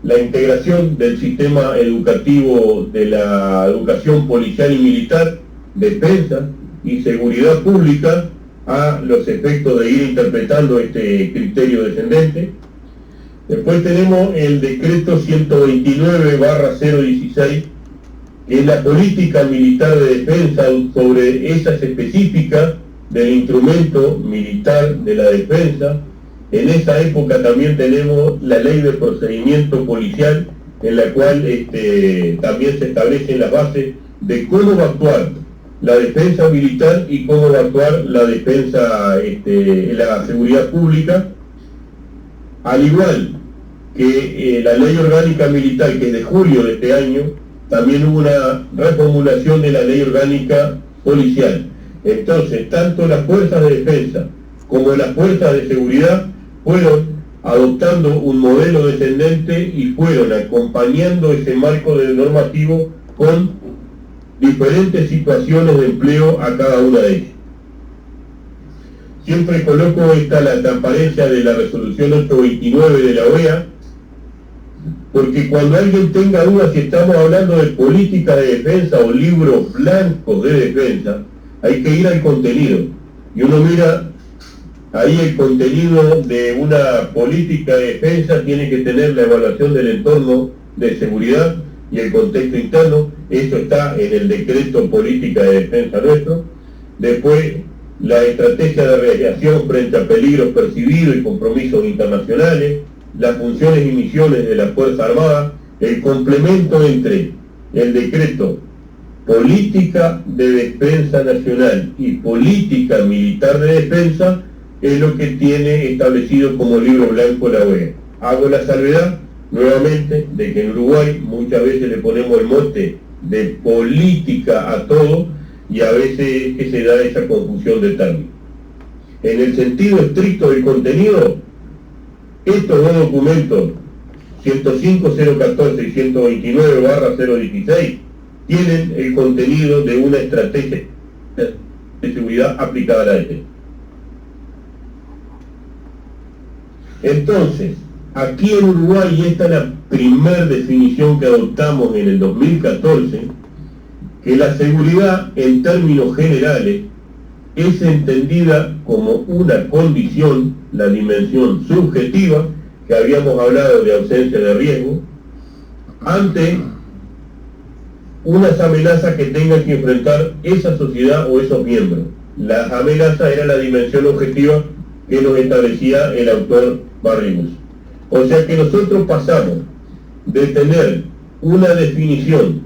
S2: la integración del sistema educativo de la educación policial y militar, defensa, y seguridad pública a los efectos de ir interpretando este criterio descendente. Después tenemos el decreto 129/016, que es la política militar de defensa sobre esas específicas del instrumento militar de la defensa. En esa época también tenemos la ley de procedimiento policial, en la cual también se establecen las bases de cómo va a actuar la defensa militar y cómo va a actuar la defensa, la seguridad pública, al igual que la ley orgánica militar, que es de julio de este año. También hubo una reformulación de la ley orgánica policial. Entonces, tanto las fuerzas de defensa como las fuerzas de seguridad fueron adoptando un modelo descendente y fueron acompañando ese marco normativo con diferentes situaciones de empleo a cada una de ellas. Siempre coloco la transparencia de la resolución 829 de la OEA, porque cuando alguien tenga dudas si estamos hablando de política de defensa o libros blancos de defensa, hay que ir al contenido. Y uno mira ahí el contenido de una política de defensa, tiene que tener la evaluación del entorno de seguridad y el contexto interno. Eso está en el decreto política de defensa nuestro. Después, la estrategia de reacción frente a peligros percibidos y compromisos internacionales, las funciones y misiones de la Fuerza Armada, el complemento entre el decreto política de defensa nacional y política militar de defensa, es lo que tiene establecido como libro blanco la OEA. Hago la salvedad nuevamente de que en Uruguay muchas veces le ponemos el mote de política a todo y a veces que se da esa confusión de términos. En el sentido estricto del contenido, estos dos documentos, 105.014 y 129/016, tienen el contenido de una estrategia de seguridad aplicada a la defensa. Entonces, aquí en Uruguay, y esta es la primera definición que adoptamos en el 2014, que la seguridad en términos generales es entendida como una condición, la dimensión subjetiva, que habíamos hablado de ausencia de riesgo, ante unas amenazas que tengan que enfrentar esa sociedad o esos miembros. Las amenazas era la dimensión objetiva que nos establecía el autor Barrigus. O sea que nosotros pasamos de tener una definición,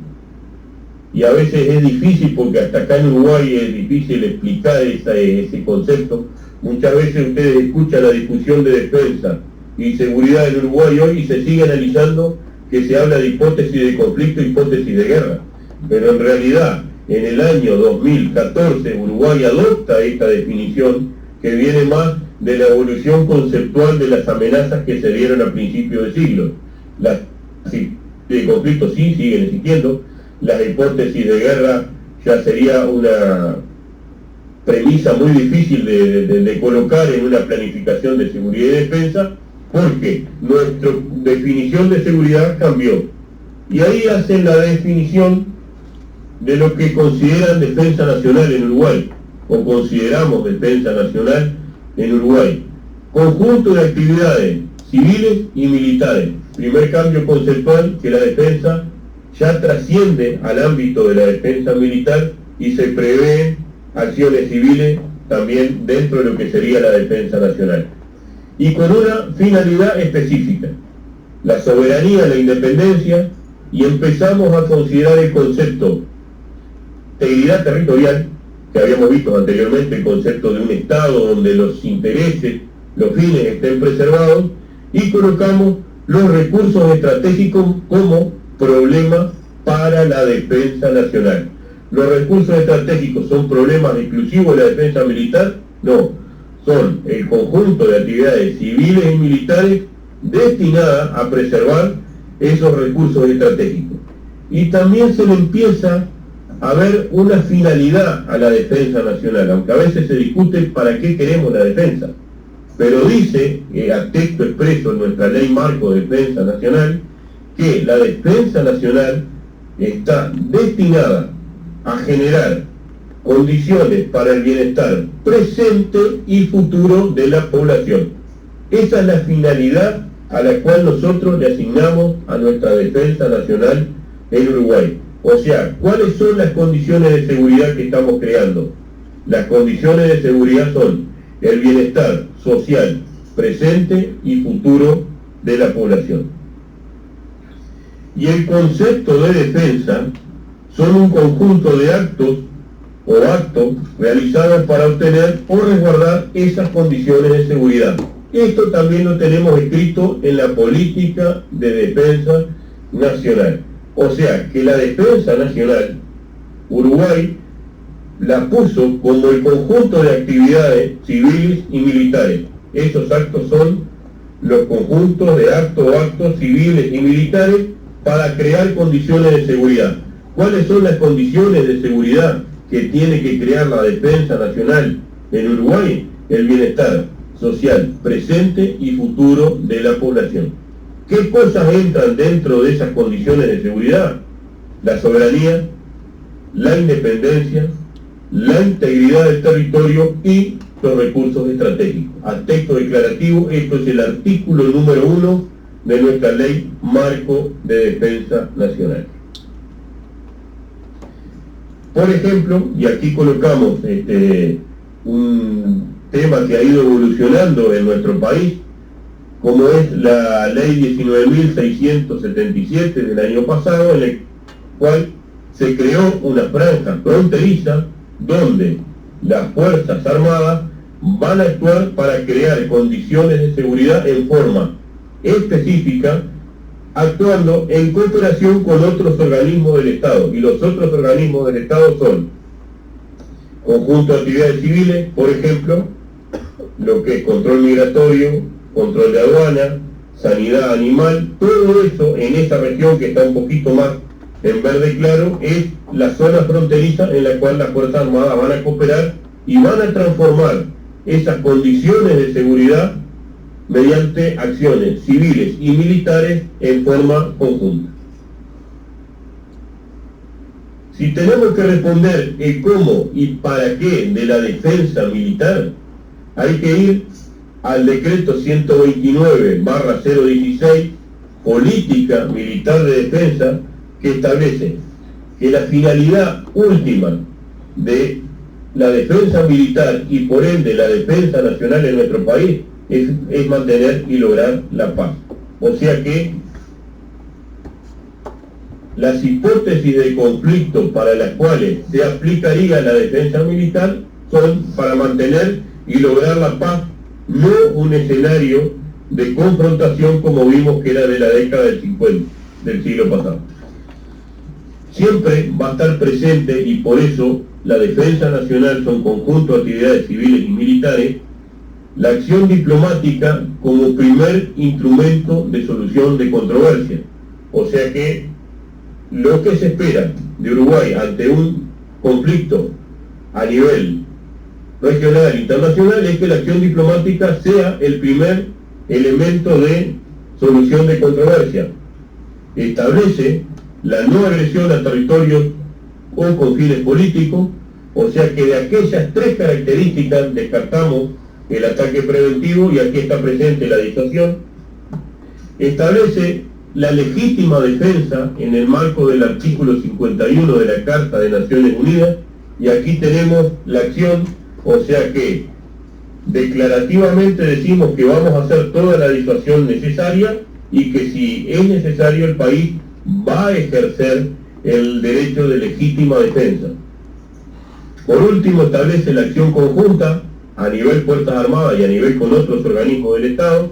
S2: y a veces es difícil porque hasta acá en Uruguay es difícil explicar ese concepto. Muchas veces ustedes escuchan la discusión de defensa y seguridad en Uruguay hoy y se sigue analizando que se habla de hipótesis de conflicto, hipótesis de guerra. Pero en realidad, en el año 2014, Uruguay adopta esta definición que viene más de la evolución conceptual de las amenazas que se dieron a principios de siglo. Las de conflicto sí siguen existiendo, las hipótesis de guerra ya sería una premisa muy difícil de colocar en una planificación de seguridad y defensa, porque nuestra definición de seguridad cambió. Y ahí hacen la definición de lo que consideran defensa nacional en Uruguay, o consideramos defensa nacional en Uruguay. Conjunto de actividades civiles y militares. Primer cambio conceptual, que la defensa ya trasciende al ámbito de la defensa militar y se prevén acciones civiles también dentro de lo que sería la defensa nacional. Y con una finalidad específica, la soberanía, la independencia, y empezamos a considerar el concepto de integridad territorial, que habíamos visto anteriormente, el concepto de un Estado donde los intereses, los fines estén preservados, y colocamos los recursos estratégicos como problema para la defensa nacional. ¿Los recursos estratégicos son problemas exclusivos de la defensa militar? No, son el conjunto de actividades civiles y militares destinadas a preservar esos recursos estratégicos. Y también se le empieza a ver una finalidad a la defensa nacional, aunque a veces se discute para qué queremos la defensa. Pero dice, a texto expreso en nuestra ley marco de defensa nacional, que la defensa nacional está destinada a generar condiciones para el bienestar presente y futuro de la población. Esa es la finalidad a la cual nosotros le asignamos a nuestra defensa nacional en Uruguay. O sea, ¿cuáles son las condiciones de seguridad que estamos creando? Las condiciones de seguridad son el bienestar social, presente y futuro de la población. Y el concepto de defensa son un conjunto de actos realizados para obtener o resguardar esas condiciones de seguridad. Esto también lo tenemos escrito en la política de defensa nacional. O sea, que la defensa nacional, Uruguay la puso como el conjunto de actividades civiles y militares. Esos actos son los conjuntos de actos civiles y militares para crear condiciones de seguridad. ¿Cuáles son las condiciones de seguridad que tiene que crear la defensa nacional en Uruguay? El bienestar social, presente y futuro de la población. ¿Qué cosas entran dentro de esas condiciones de seguridad? La soberanía, la independencia, la integridad del territorio y los recursos estratégicos. A texto declarativo, esto es el artículo número 1 de nuestra ley marco de defensa nacional. Por ejemplo, y aquí colocamos un tema que ha ido evolucionando en nuestro país, como es la ley 19.677 del año pasado, en el cual se creó una franja fronteriza donde las Fuerzas Armadas van a actuar para crear condiciones de seguridad en forma específica, actuando en cooperación con otros organismos del Estado. Y los otros organismos del Estado son conjunto de actividades civiles, por ejemplo, lo que es control migratorio, control de aduana, sanidad animal. Todo eso en esa región que está un poquito más en verde claro es la zona fronteriza en la cual las Fuerzas Armadas van a cooperar y van a transformar esas condiciones de seguridad mediante acciones civiles y militares en forma conjunta. Si tenemos que responder el cómo y para qué de la defensa militar, hay que ir al decreto 129/016, Política Militar de Defensa, que establece que la finalidad última de la defensa militar y por ende la defensa nacional en nuestro país es mantener y lograr la paz. O sea que las hipótesis de conflicto para las cuales se aplicaría la defensa militar son para mantener y lograr la paz, no un escenario de confrontación como vimos que era de la década del 50 del siglo pasado. Siempre va a estar presente, y por eso la defensa nacional son conjunto de actividades civiles y militares, la acción diplomática como primer instrumento de solución de controversia. O sea que lo que se espera de Uruguay ante un conflicto a nivel regional e internacional es que la acción diplomática sea el primer elemento de solución de controversia. Establece la no agresión a territorios o con fines políticos, o sea que de aquellas tres características descartamos el ataque preventivo, y aquí está presente la disuasión. Establece la legítima defensa en el marco del artículo 51 de la Carta de Naciones Unidas, y aquí tenemos la acción, o sea que declarativamente decimos que vamos a hacer toda la disuasión necesaria y que si es necesario el país va a ejercer el derecho de legítima defensa. Por último, establece la acción conjunta a nivel Fuerzas Armadas y a nivel con otros organismos del Estado,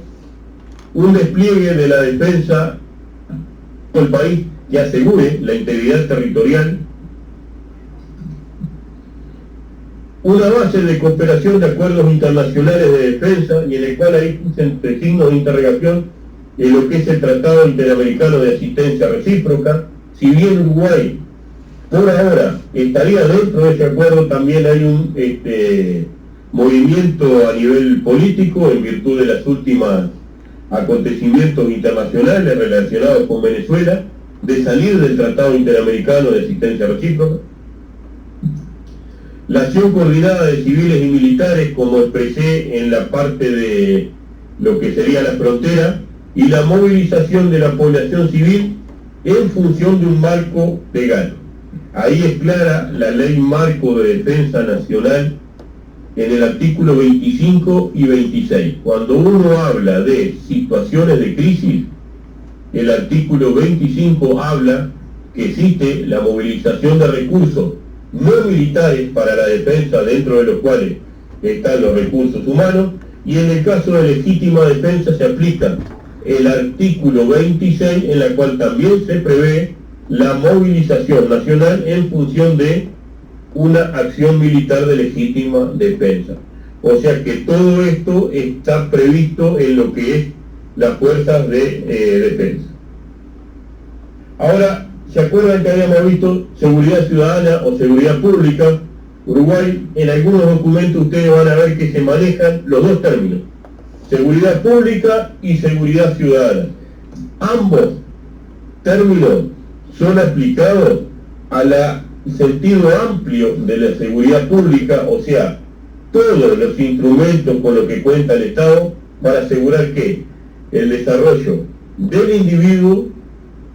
S2: un despliegue de la defensa del país que asegure la integridad territorial, una base de cooperación de acuerdos internacionales de defensa, y en el cual hay entre signos de interrogación en lo que es el Tratado Interamericano de Asistencia Recíproca. Si bien Uruguay por ahora estaría dentro de ese acuerdo, también hay un movimiento a nivel político en virtud de las últimas acontecimientos internacionales relacionados con Venezuela, de salir del Tratado Interamericano de Asistencia Recíproca. la acción coordinada de civiles y militares, como expresé en la parte de lo que sería la frontera, y la movilización de la población civil en función de un marco legal. Ahí es clara la Ley Marco de Defensa Nacional en el artículo 25 y 26. Cuando uno habla de situaciones de crisis, el artículo 25 habla que existe la movilización de recursos no militares para la defensa, dentro de los cuales están los recursos humanos, y en el caso de legítima defensa se aplica el artículo 26, en la cual también se prevé la movilización nacional en función de una acción militar de legítima defensa. O sea que todo esto está previsto en lo que es las fuerzas de defensa. Ahora, ¿se acuerdan que habíamos visto seguridad ciudadana o seguridad pública? Uruguay, en algunos documentos ustedes van a ver que se manejan los dos términos, seguridad pública y seguridad ciudadana. Ambos términos son aplicados al sentido amplio de la seguridad pública, o sea, todos los instrumentos con los que cuenta el Estado para asegurar que el desarrollo del individuo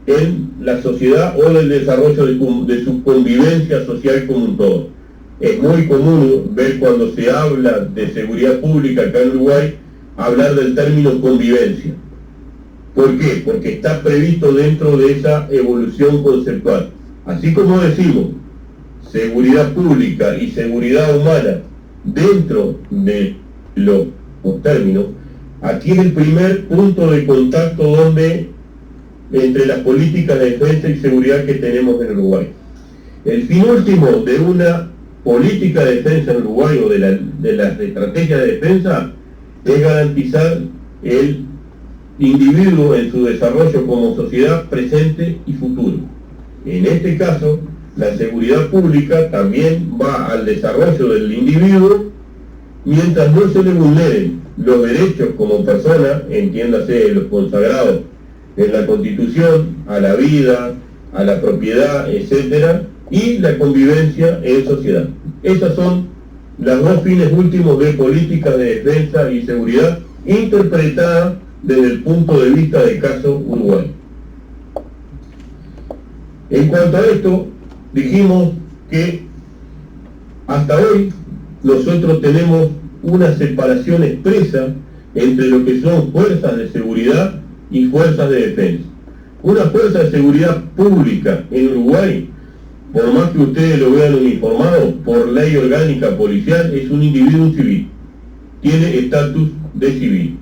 S2: en la sociedad o del desarrollo de su convivencia social como un todo. Es muy común ver cuando se habla de seguridad pública acá en Uruguay, hablar del término convivencia. ¿Por qué? Porque está previsto dentro de esa evolución conceptual. Así como decimos seguridad pública y seguridad humana dentro de los términos, aquí es el primer punto de contacto donde entre las políticas de defensa y seguridad que tenemos en Uruguay. El fin último de una política de defensa en Uruguay o de las estrategias de defensa es garantizar el individuo en su desarrollo como sociedad presente y futuro. En este caso, la seguridad pública también va al desarrollo del individuo mientras no se le vulneren los derechos como persona, entiéndase los consagrados en la Constitución, a la vida, a la propiedad, etcétera, y la convivencia en sociedad. Esos son los dos fines últimos de políticas de defensa y seguridad interpretadas desde el punto de vista del caso Uruguay. En cuanto a esto, dijimos que hasta hoy nosotros tenemos una separación expresa entre lo que son fuerzas de seguridad y fuerzas de defensa. Una fuerza de seguridad pública en Uruguay, por más que ustedes lo vean uniformado, por ley orgánica policial, es un individuo civil, tiene estatus de civil.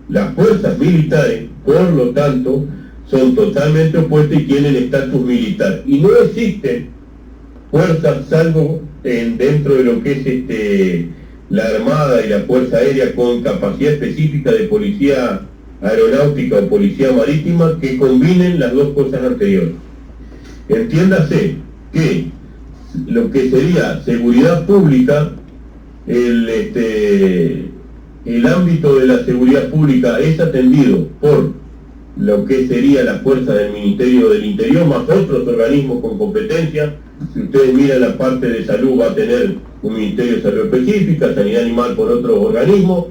S2: Las fuerzas militares, por lo tanto, son totalmente opuestas y tienen estatus militar. Y no existen fuerzas, salvo dentro de lo que es la Armada y la Fuerza Aérea, con capacidad específica de policía aeronáutica o policía marítima, que combinen las dos cosas anteriores. Entiéndase que lo que sería seguridad pública, el ámbito de la seguridad pública es atendido por lo que sería la fuerza del Ministerio del Interior, más otros organismos con competencia. Si ustedes miran la parte de salud, va a tener un Ministerio de Salud específica, Sanidad Animal por otros organismos,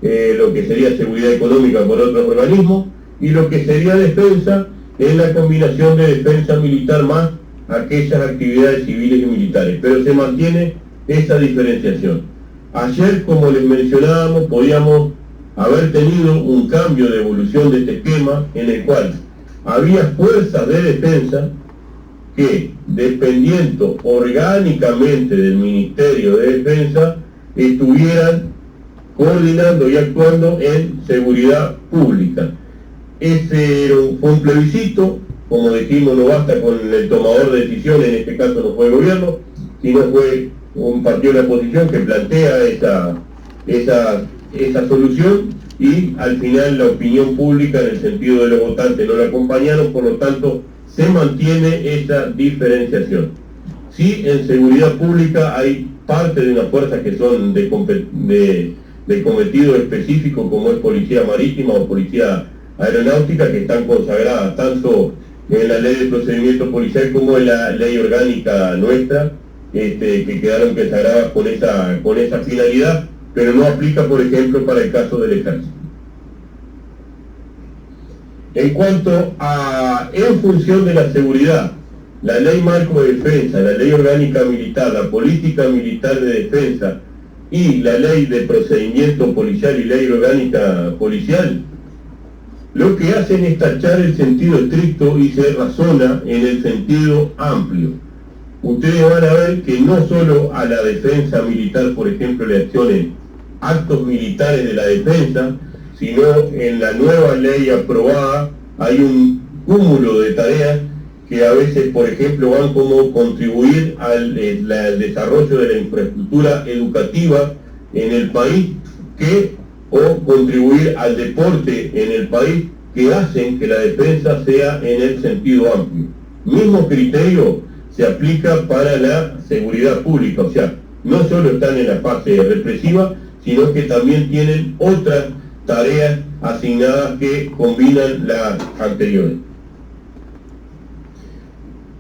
S2: lo que sería seguridad económica por otros organismos, y lo que sería defensa es la combinación de defensa militar más aquellas actividades civiles y militares, pero se mantiene esa diferenciación. Ayer, como les mencionábamos, podíamos haber tenido un cambio de evolución de este esquema en el cual había fuerzas de defensa que, dependiendo orgánicamente del Ministerio de Defensa, estuvieran coordinando y actuando en seguridad pública. Ese fue un plebiscito, como dijimos, no basta con el tomador de decisiones, en este caso no fue el gobierno, sino fue un partido de la oposición que plantea esa solución, y al final la opinión pública, en el sentido de los votantes, no la acompañaron, por lo tanto se mantiene esa diferenciación. Sí, en seguridad pública hay parte de una fuerza que son de cometido específico, como es policía marítima o policía aeronáutica, que están consagradas tanto en la ley de procedimiento policial como en la ley orgánica nuestra, que quedaron consagradas con esa finalidad, pero no aplica, por ejemplo, para el caso del ejército. En cuanto a, en función de la seguridad, la ley marco de defensa, la ley orgánica militar, la política militar de defensa y la ley de procedimiento policial y ley orgánica policial, lo que hacen es tachar el sentido estricto y se razona en el sentido amplio. Ustedes van a ver que no solo a la defensa militar, por ejemplo, le accionen actos militares de la defensa, sino en la nueva ley aprobada hay un cúmulo de tareas que a veces, por ejemplo, van como contribuir al desarrollo de la infraestructura educativa en el país, o contribuir al deporte en el país, que hacen que la defensa sea en el sentido amplio. Mismo criterio se aplica para la seguridad pública, o sea, no solo están en la fase represiva, sino que también tienen otras tareas asignadas que combinan las anteriores.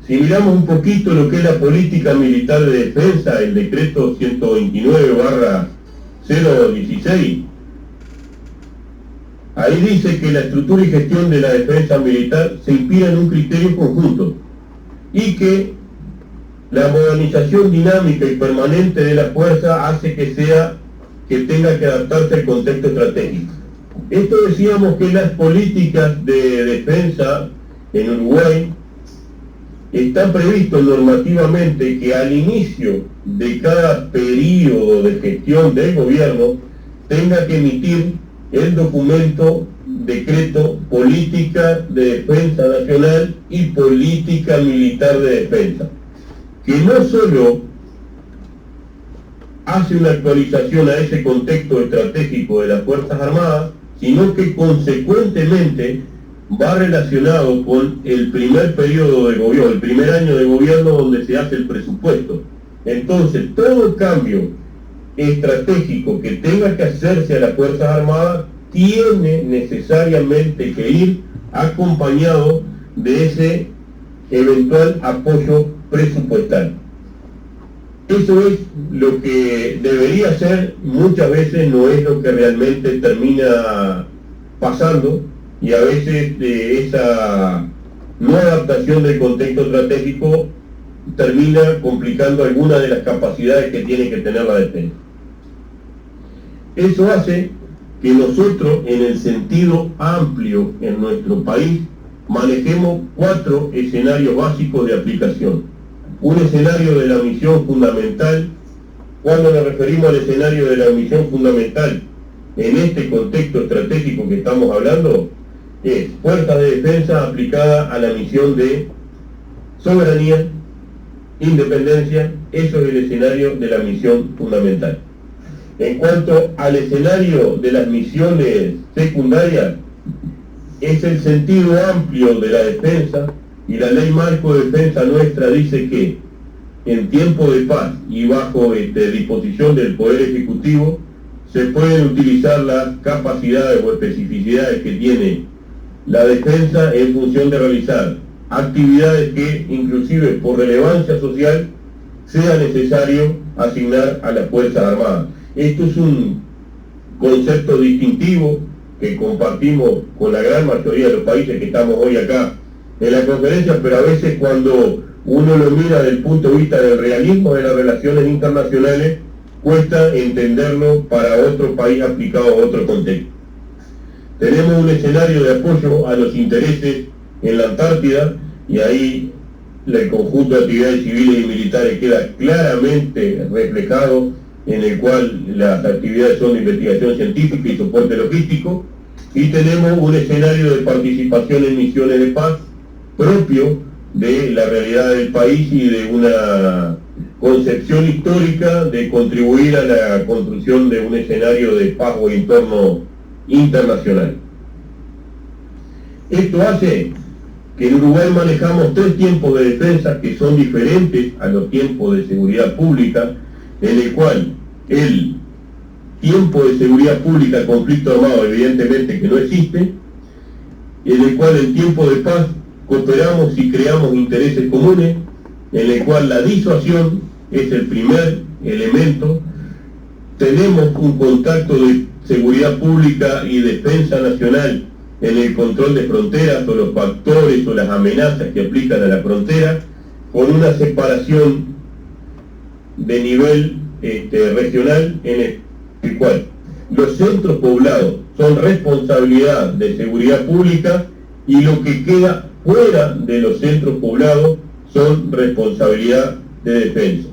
S2: Si miramos un poquito lo que es la política militar de defensa, el decreto 129/016, ahí dice que la estructura y gestión de la defensa militar se inspira en un criterio conjunto y que la modernización dinámica y permanente de la fuerza hace que tenga que adaptarse al contexto estratégico. Esto decíamos que las políticas de defensa en Uruguay está previsto normativamente que al inicio de cada periodo de gestión del gobierno tenga que emitir el documento decreto Política de Defensa Nacional y Política Militar de Defensa, que no solo hace una actualización a ese contexto estratégico de las Fuerzas Armadas, sino que consecuentemente va relacionado con el primer periodo de gobierno, el primer año de gobierno donde se hace el presupuesto. Entonces, todo cambio estratégico que tenga que hacerse a las Fuerzas Armadas tiene necesariamente que ir acompañado de ese eventual apoyo presupuestal. Eso es lo que debería ser, muchas veces no es lo que realmente termina pasando, y a veces esa no adaptación del contexto estratégico termina complicando algunas de las capacidades que tiene que tener la defensa. Eso hace que nosotros, en el sentido amplio en nuestro país, manejemos 4 escenarios básicos de aplicación. Un escenario de la misión fundamental. Cuando nos referimos al escenario de la misión fundamental, en este contexto estratégico que estamos hablando, es fuerzas de defensa aplicada a la misión de soberanía, independencia. Eso es el escenario de la misión fundamental. En cuanto al escenario de las misiones secundarias, es el sentido amplio de la defensa, y la ley marco de defensa nuestra dice que en tiempo de paz y bajo disposición del Poder Ejecutivo se pueden utilizar las capacidades o especificidades que tiene la defensa en función de realizar actividades que inclusive por relevancia social sea necesario asignar a las Fuerzas Armadas. Esto es un concepto distintivo que compartimos con la gran mayoría de los países que estamos hoy acá en la conferencia, pero a veces cuando uno lo mira desde el punto de vista del realismo de las relaciones internacionales, cuesta entenderlo para otro país aplicado a otro contexto. Tenemos un escenario de apoyo a los intereses en la Antártida, y ahí el conjunto de actividades civiles y militares queda claramente reflejado, en el cual las actividades son de investigación científica y soporte logístico, y tenemos un escenario de participación en misiones de paz propio de la realidad del país y de una concepción histórica de contribuir a la construcción de un escenario de paz o entorno internacional. Esto hace que en Uruguay manejamos 3 tiempos de defensa que son diferentes a los tiempos de seguridad pública, en el cual el tiempo de seguridad pública, conflicto armado, evidentemente que no existe, en el cual el tiempo de paz cooperamos y creamos intereses comunes, en el cual la disuasión es el primer elemento. Tenemos un contacto de seguridad pública y defensa nacional en el control de fronteras o los factores o las amenazas que aplican a la frontera, con una separación de nivel regional en el cual los centros poblados son responsabilidad de seguridad pública y lo que queda fuera de los centros poblados son responsabilidad de defensa.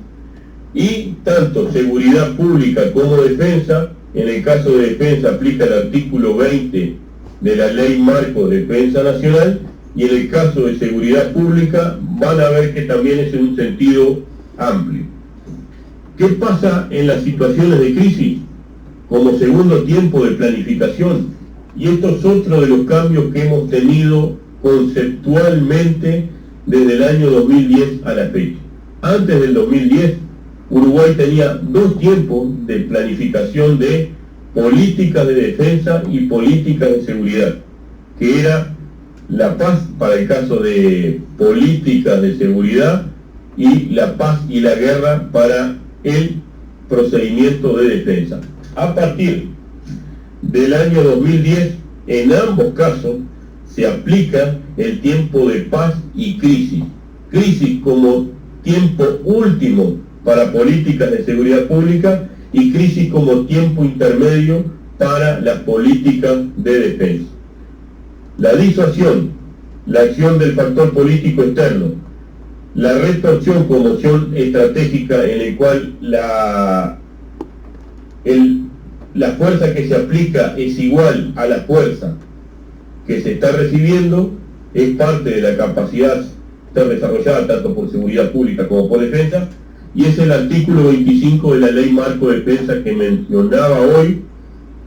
S2: Y tanto seguridad pública como defensa, en el caso de defensa aplica el artículo 20 de la Ley Marco de Defensa Nacional, y en el caso de seguridad pública van a ver que también es en un sentido amplio. ¿Qué pasa en las situaciones de crisis? Como segundo tiempo de planificación, y esto es otro de los cambios que hemos tenido conceptualmente desde el año 2010 a la fecha. Antes del 2010, Uruguay tenía dos tiempos de planificación de políticas de defensa y políticas de seguridad, que era la paz para el caso de políticas de seguridad y la paz y la guerra para el procedimiento de defensa. A partir del año 2010, en ambos casos, se aplica el tiempo de paz y crisis. Crisis como tiempo último para políticas de seguridad pública y crisis como tiempo intermedio para las políticas de defensa. La disuasión, la acción del factor político externo, la retorsión como opción estratégica en el cual la fuerza que se aplica es igual a la fuerza que se está recibiendo, es parte de la capacidad estar desarrollada tanto por seguridad pública como por defensa, y es el artículo 25 de la Ley Marco de Defensa que mencionaba hoy,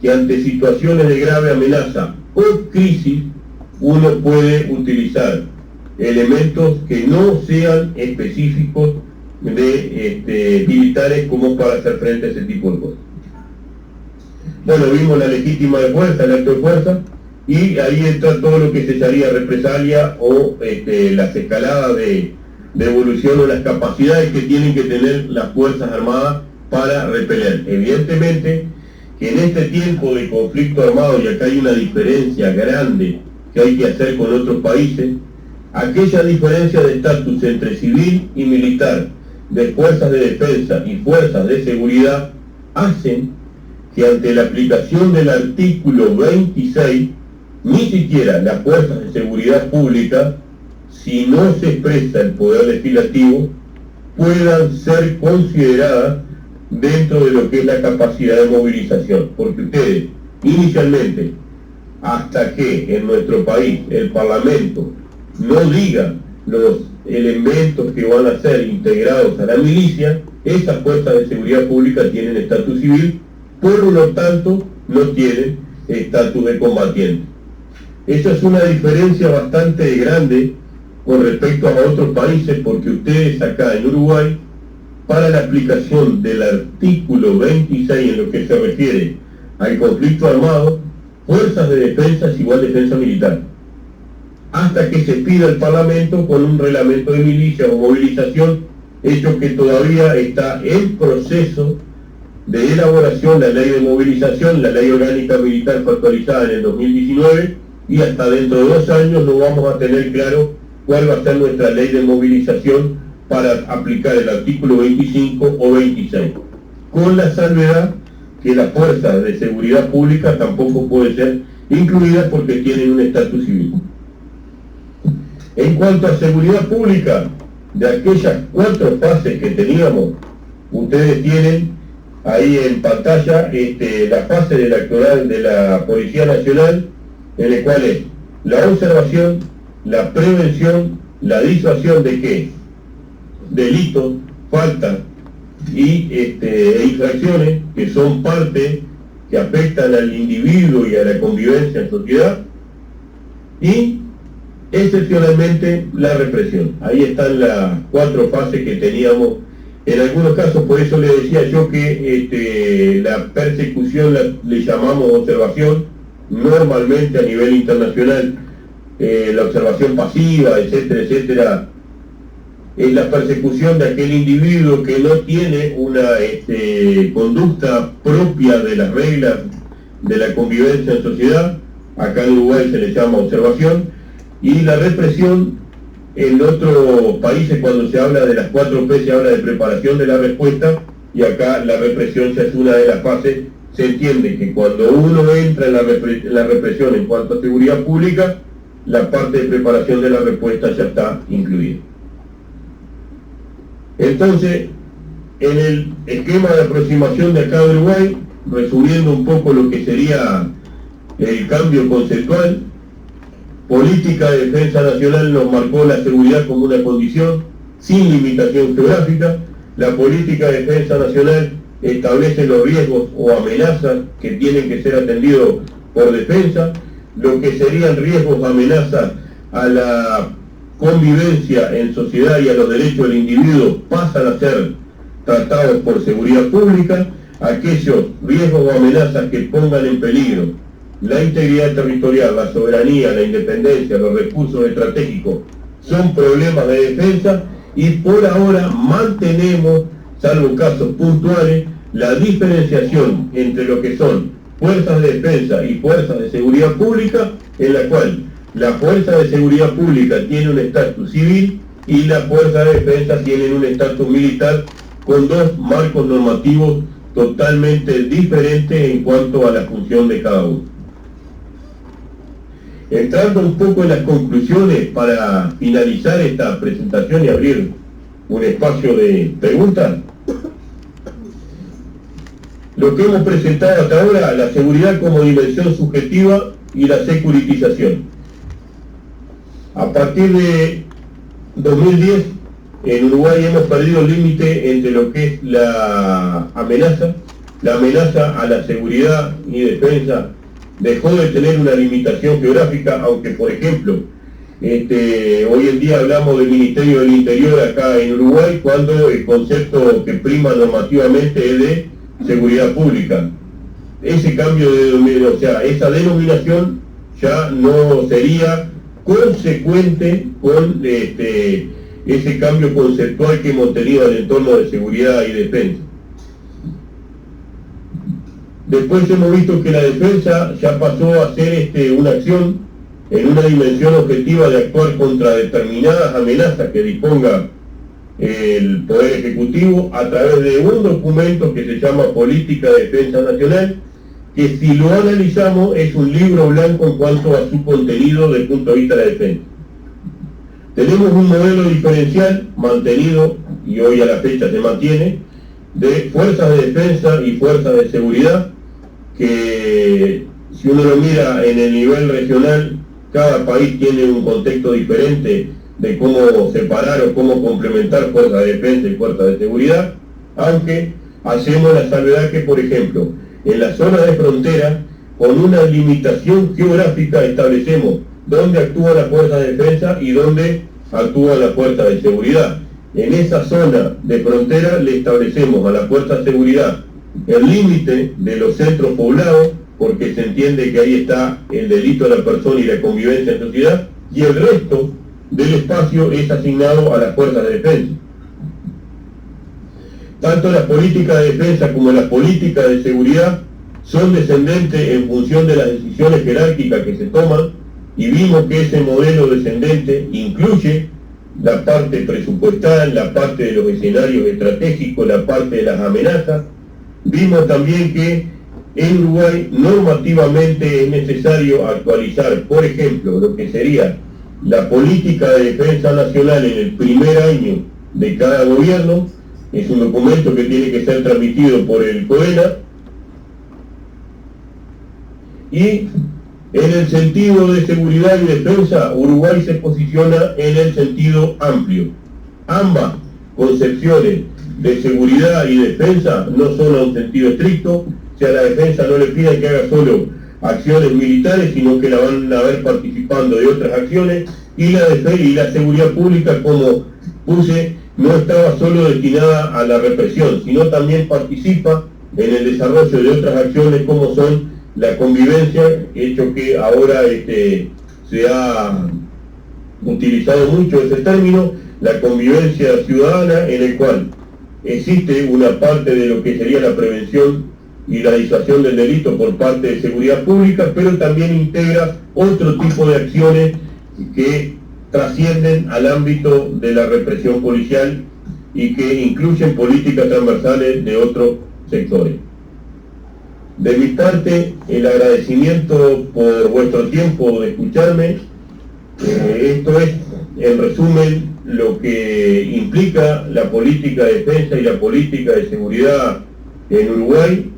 S2: que ante situaciones de grave amenaza o crisis, uno puede utilizar elementos que no sean específicos de militares como para hacer frente a ese tipo de cosas. Bueno, vimos la legítima de fuerza, el acto de fuerza, y ahí entra todo lo que se llamaría represalia o las escaladas de evolución o las capacidades que tienen que tener las Fuerzas Armadas para repeler. Evidentemente que en este tiempo de conflicto armado, y acá hay una diferencia grande que hay que hacer con otros países, aquella diferencia de estatus entre civil y militar, de fuerzas de defensa y fuerzas de seguridad, hacen que ante la aplicación del artículo 26, ni siquiera las fuerzas de seguridad pública, si no se expresa el poder legislativo, puedan ser consideradas dentro de lo que es la capacidad de movilización. Porque ustedes, inicialmente, hasta que en nuestro país el Parlamento no diga los elementos que van a ser integrados a la milicia, esas fuerzas de seguridad pública tienen estatus civil, por lo tanto no tienen estatus de combatiente. Esa es una diferencia bastante grande con respecto a otros países, porque ustedes acá en Uruguay, para la aplicación del artículo 26 en lo que se refiere al conflicto armado, fuerzas de defensa es igual defensa militar, hasta que se pida al Parlamento con un reglamento de milicia o movilización, hecho que todavía está en proceso de elaboración, la ley de movilización, la ley orgánica militar fue actualizada en el 2019, y hasta dentro de 2 años no vamos a tener claro cuál va a ser nuestra ley de movilización para aplicar el artículo 25 o 26, con la salvedad que las fuerzas de seguridad pública tampoco pueden ser incluidas porque tienen un estatus civil. En cuanto a seguridad pública, de aquellas 4 fases que teníamos, ustedes tienen ahí en pantalla la fase del actual de la Policía Nacional, en el cual es la observación, la prevención, la disuasión de qué, delitos, faltas y infracciones que son parte que afectan al individuo y a la convivencia en sociedad, y excepcionalmente la represión. Ahí están las 4 fases que teníamos. En algunos casos, por eso le decía yo que la persecución le llamamos observación, normalmente a nivel internacional la observación pasiva, etcétera, etcétera, es la persecución de aquel individuo que no tiene una conducta propia de las reglas de la convivencia en sociedad. Acá en Uruguay se le llama observación. Y la represión en otros países, cuando se habla de las 4 P, se habla de preparación de la respuesta, y acá la represión ya es una de las fases. Se entiende que cuando uno entra en la represión en cuanto a seguridad pública, la parte de preparación de la respuesta ya está incluida. Entonces, en el esquema de aproximación de acá de Uruguay, resumiendo un poco lo que sería el cambio conceptual, política de defensa nacional nos marcó la seguridad como una condición sin limitación geográfica. La política de defensa nacional establece los riesgos o amenazas que tienen que ser atendidos por defensa. Lo que serían riesgos o amenazas a la convivencia en sociedad y a los derechos del individuo pasan a ser tratados por seguridad pública. Aquellos riesgos o amenazas que pongan en peligro la integridad territorial, la soberanía, la independencia, los recursos estratégicos son problemas de defensa, y por ahora mantenemos, salvo casos puntuales, la diferenciación entre lo que son fuerzas de defensa y fuerzas de seguridad pública, en la cual la fuerza de seguridad pública tiene un estatus civil y la fuerza de defensa tiene un estatus militar, con 2 marcos normativos totalmente diferentes en cuanto a la función de cada uno. Entrando un poco en las conclusiones para finalizar esta presentación y abrir un espacio de preguntas, lo que hemos presentado hasta ahora: la seguridad como dimensión subjetiva y la securitización. A partir de 2010, en Uruguay hemos perdido el límite entre lo que es la amenaza a la seguridad y defensa. Dejó de tener una limitación geográfica, aunque, por ejemplo, hoy en día hablamos del Ministerio del Interior acá en Uruguay, cuando el concepto que prima normativamente es de seguridad pública. Ese cambio de denominación, o sea, esa denominación ya no sería consecuente con ese cambio conceptual que hemos tenido en el entorno de seguridad y defensa. Después hemos visto que la defensa ya pasó a ser una acción en una dimensión objetiva de actuar contra determinadas amenazas que disponga el Poder Ejecutivo a través de un documento que se llama Política de Defensa Nacional, que si lo analizamos es un libro blanco en cuanto a su contenido desde el punto de vista de la defensa. Tenemos un modelo diferencial mantenido, y hoy a la fecha se mantiene, de fuerzas de defensa y fuerzas de seguridad, que si uno lo mira en el nivel regional, cada país tiene un contexto diferente de cómo separar o cómo complementar fuerzas de defensa y fuerzas de seguridad, aunque hacemos la salvedad que, por ejemplo, en la zona de frontera, con una limitación geográfica, establecemos dónde actúa la fuerza de defensa y dónde actúa la fuerza de seguridad. En esa zona de frontera le establecemos a la fuerza de seguridad el límite de los centros poblados, porque se entiende que ahí está el delito de la persona y la convivencia en sociedad, y el resto del espacio es asignado a las fuerzas de defensa. Tanto las políticas de defensa como las políticas de seguridad son descendentes en función de las decisiones jerárquicas que se toman, y vimos que ese modelo descendente incluye la parte presupuestal, la parte de los escenarios estratégicos, la parte de las amenazas. Vimos también que en Uruguay normativamente es necesario actualizar, por ejemplo, lo que sería la política de defensa nacional en el primer año de cada gobierno. Es un documento que tiene que ser transmitido por el COENA, y en el sentido de seguridad y defensa, Uruguay se posiciona en el sentido amplio. Ambas concepciones de seguridad y defensa no son a un sentido estricto, o sea, la defensa no le pide que haga solo acciones militares, sino que la van a ver participando de otras acciones, y la seguridad pública, como puse, no estaba solo destinada a la represión, sino también participa en el desarrollo de otras acciones como son la convivencia, hecho que ahora se ha utilizado mucho ese término, la convivencia ciudadana, en el cual existe una parte de lo que sería la prevención y la disuasión del delito por parte de seguridad pública, pero también integra otro tipo de acciones que trascienden al ámbito de la represión policial y que incluyen políticas transversales de otros sectores. De mi parte, el agradecimiento por vuestro tiempo de escucharme. Esto es, en resumen, lo que implica la política de defensa y la política de seguridad en Uruguay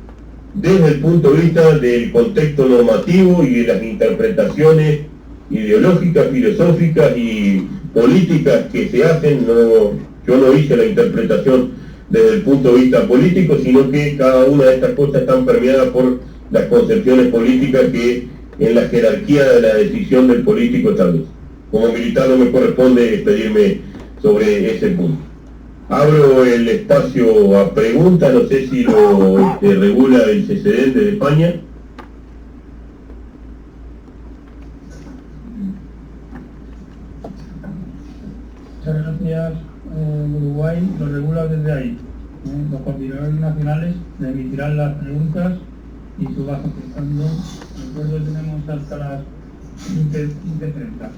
S2: desde el punto de vista del contexto normativo y de las interpretaciones ideológicas, filosóficas y políticas que se hacen. Yo no hice la interpretación desde el punto de vista político, sino que cada una de estas cosas están permeadas por las concepciones políticas que en la jerarquía de la decisión del político establece. Como militar no me corresponde expedirme sobre ese punto. Abro el espacio a preguntas, no sé si lo regula el CCDN de España.
S1: Muchas gracias. Uruguay lo regula desde ahí. Los coordinadores nacionales le emitirán las preguntas y tú vas contestando. Nosotros tenemos hasta las 15:30.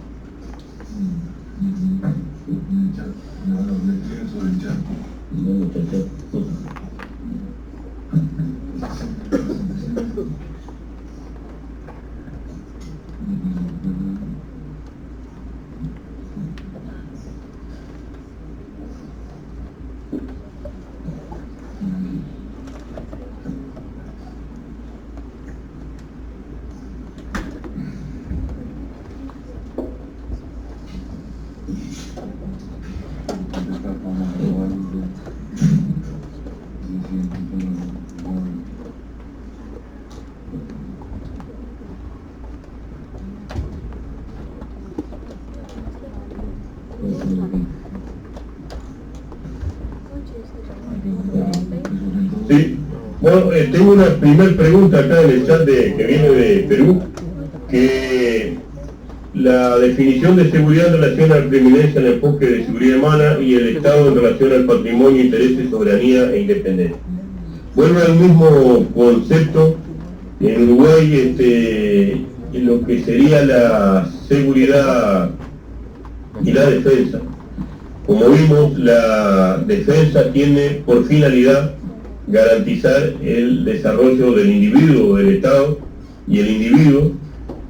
S2: Sí, bueno, tengo una primer pregunta acá en el chat que viene de Perú, que la definición de seguridad en relación a la preeminencia en el enfoque de seguridad humana y el Estado en relación al patrimonio, intereses, soberanía e independencia. Vuelve al mismo concepto. En Uruguay en lo que sería la seguridad y la defensa. Como vimos, la defensa tiene por finalidad garantizar el desarrollo del individuo, del Estado y el individuo,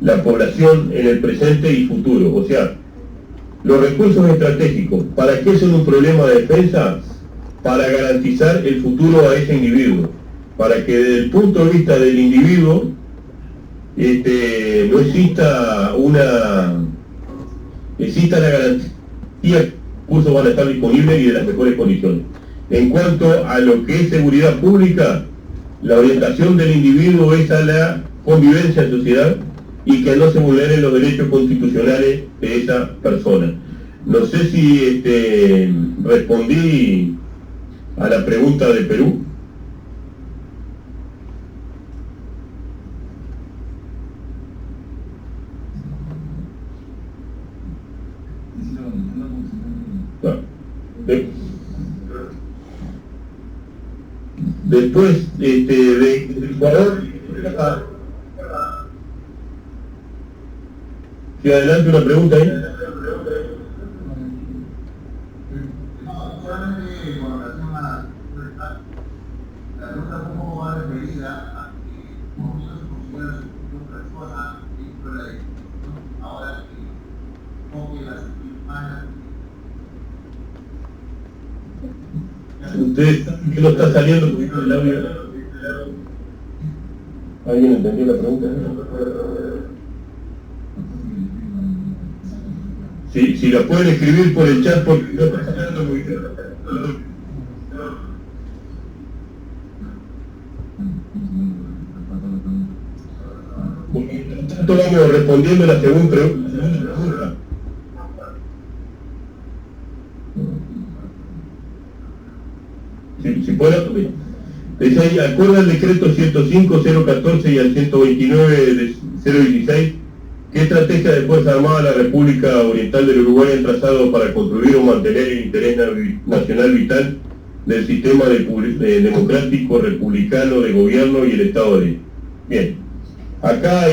S2: la población en el presente y futuro. O sea, los recursos estratégicos, ¿para qué son un problema de defensa? Para garantizar el futuro a ese individuo, para que desde el punto de vista del individuo no exista la garantía que los recursos van a estar disponibles y de las mejores condiciones. En cuanto a lo que es seguridad pública, la orientación del individuo es a la convivencia en sociedad y que no se vulneren los derechos constitucionales de esa persona. No sé si respondí a la pregunta de Perú. Después de Ecuador, si adelante una pregunta ahí. Usted, ¿qué no está saliendo el audio? ¿Alguien entendió la pregunta? Si la pueden escribir por el chat, porque no está saliendo muy bien. Mientras tanto vamos respondiendo la segunda pregunta. Si puedo, dice ahí, acorde al decreto 105, 014 y al 129 de 016, ¿Qué estrategia de Fuerzas Armadas de la República Oriental del Uruguay han trazado para construir o mantener el interés nacional vital del sistema democrático, republicano, de gobierno y el Estado de Derecho? Bien, acá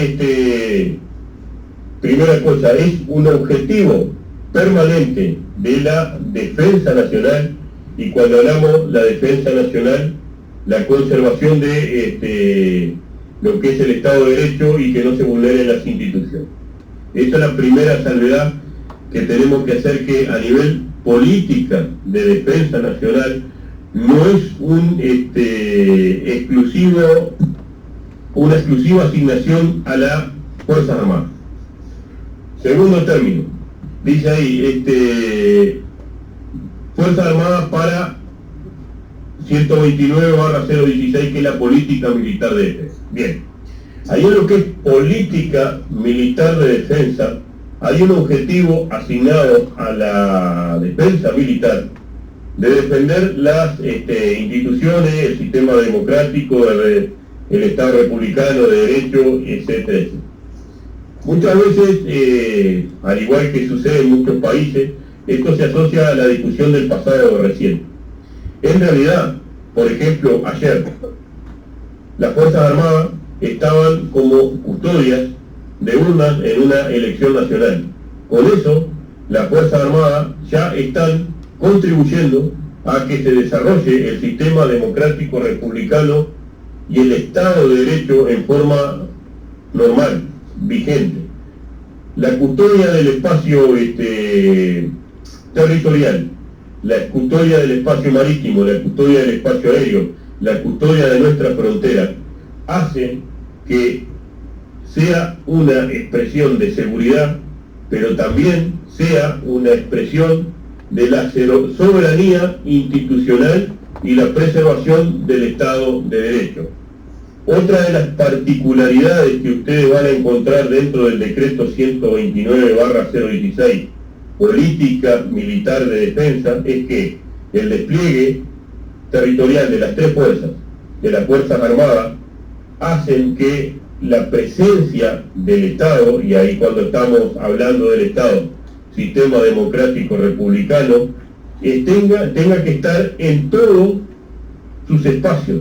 S2: primera cosa, es un objetivo permanente de la defensa nacional, y cuando hablamos de la defensa nacional, la conservación de lo que es el Estado de Derecho y que no se vulneren las instituciones. Esa es la primera salvedad que tenemos que hacer, que a nivel política de defensa nacional no es una exclusiva asignación a las Fuerzas Armadas. Segundo término, dice ahí, Fuerzas Armadas para 129/016, que es la política militar de defensa. Bien, ahí en lo que es política militar de defensa, hay un objetivo asignado a la defensa militar de defender las instituciones, el sistema democrático, el Estado republicano de derecho, etcétera, etcétera. Muchas veces, al igual que sucede en muchos países, esto se asocia a la discusión del pasado reciente. En realidad, por ejemplo, ayer, las Fuerzas Armadas estaban como custodias de urnas en una elección nacional. Con eso, las Fuerzas Armadas ya están contribuyendo a que se desarrolle el sistema democrático republicano y el Estado de Derecho en forma normal, vigente. La custodia del espacio territorial, la custodia del espacio marítimo, la custodia del espacio aéreo, la custodia de nuestra frontera, hacen que sea una expresión de seguridad, pero también sea una expresión de la soberanía institucional y la preservación del Estado de Derecho. Otra de las particularidades que ustedes van a encontrar dentro del decreto 129/016, política militar de defensa, es que el despliegue territorial de las tres fuerzas, de las Fuerzas Armadas, hacen que la presencia del Estado, y ahí cuando estamos hablando del Estado, sistema democrático republicano, tenga que estar en todos sus espacios.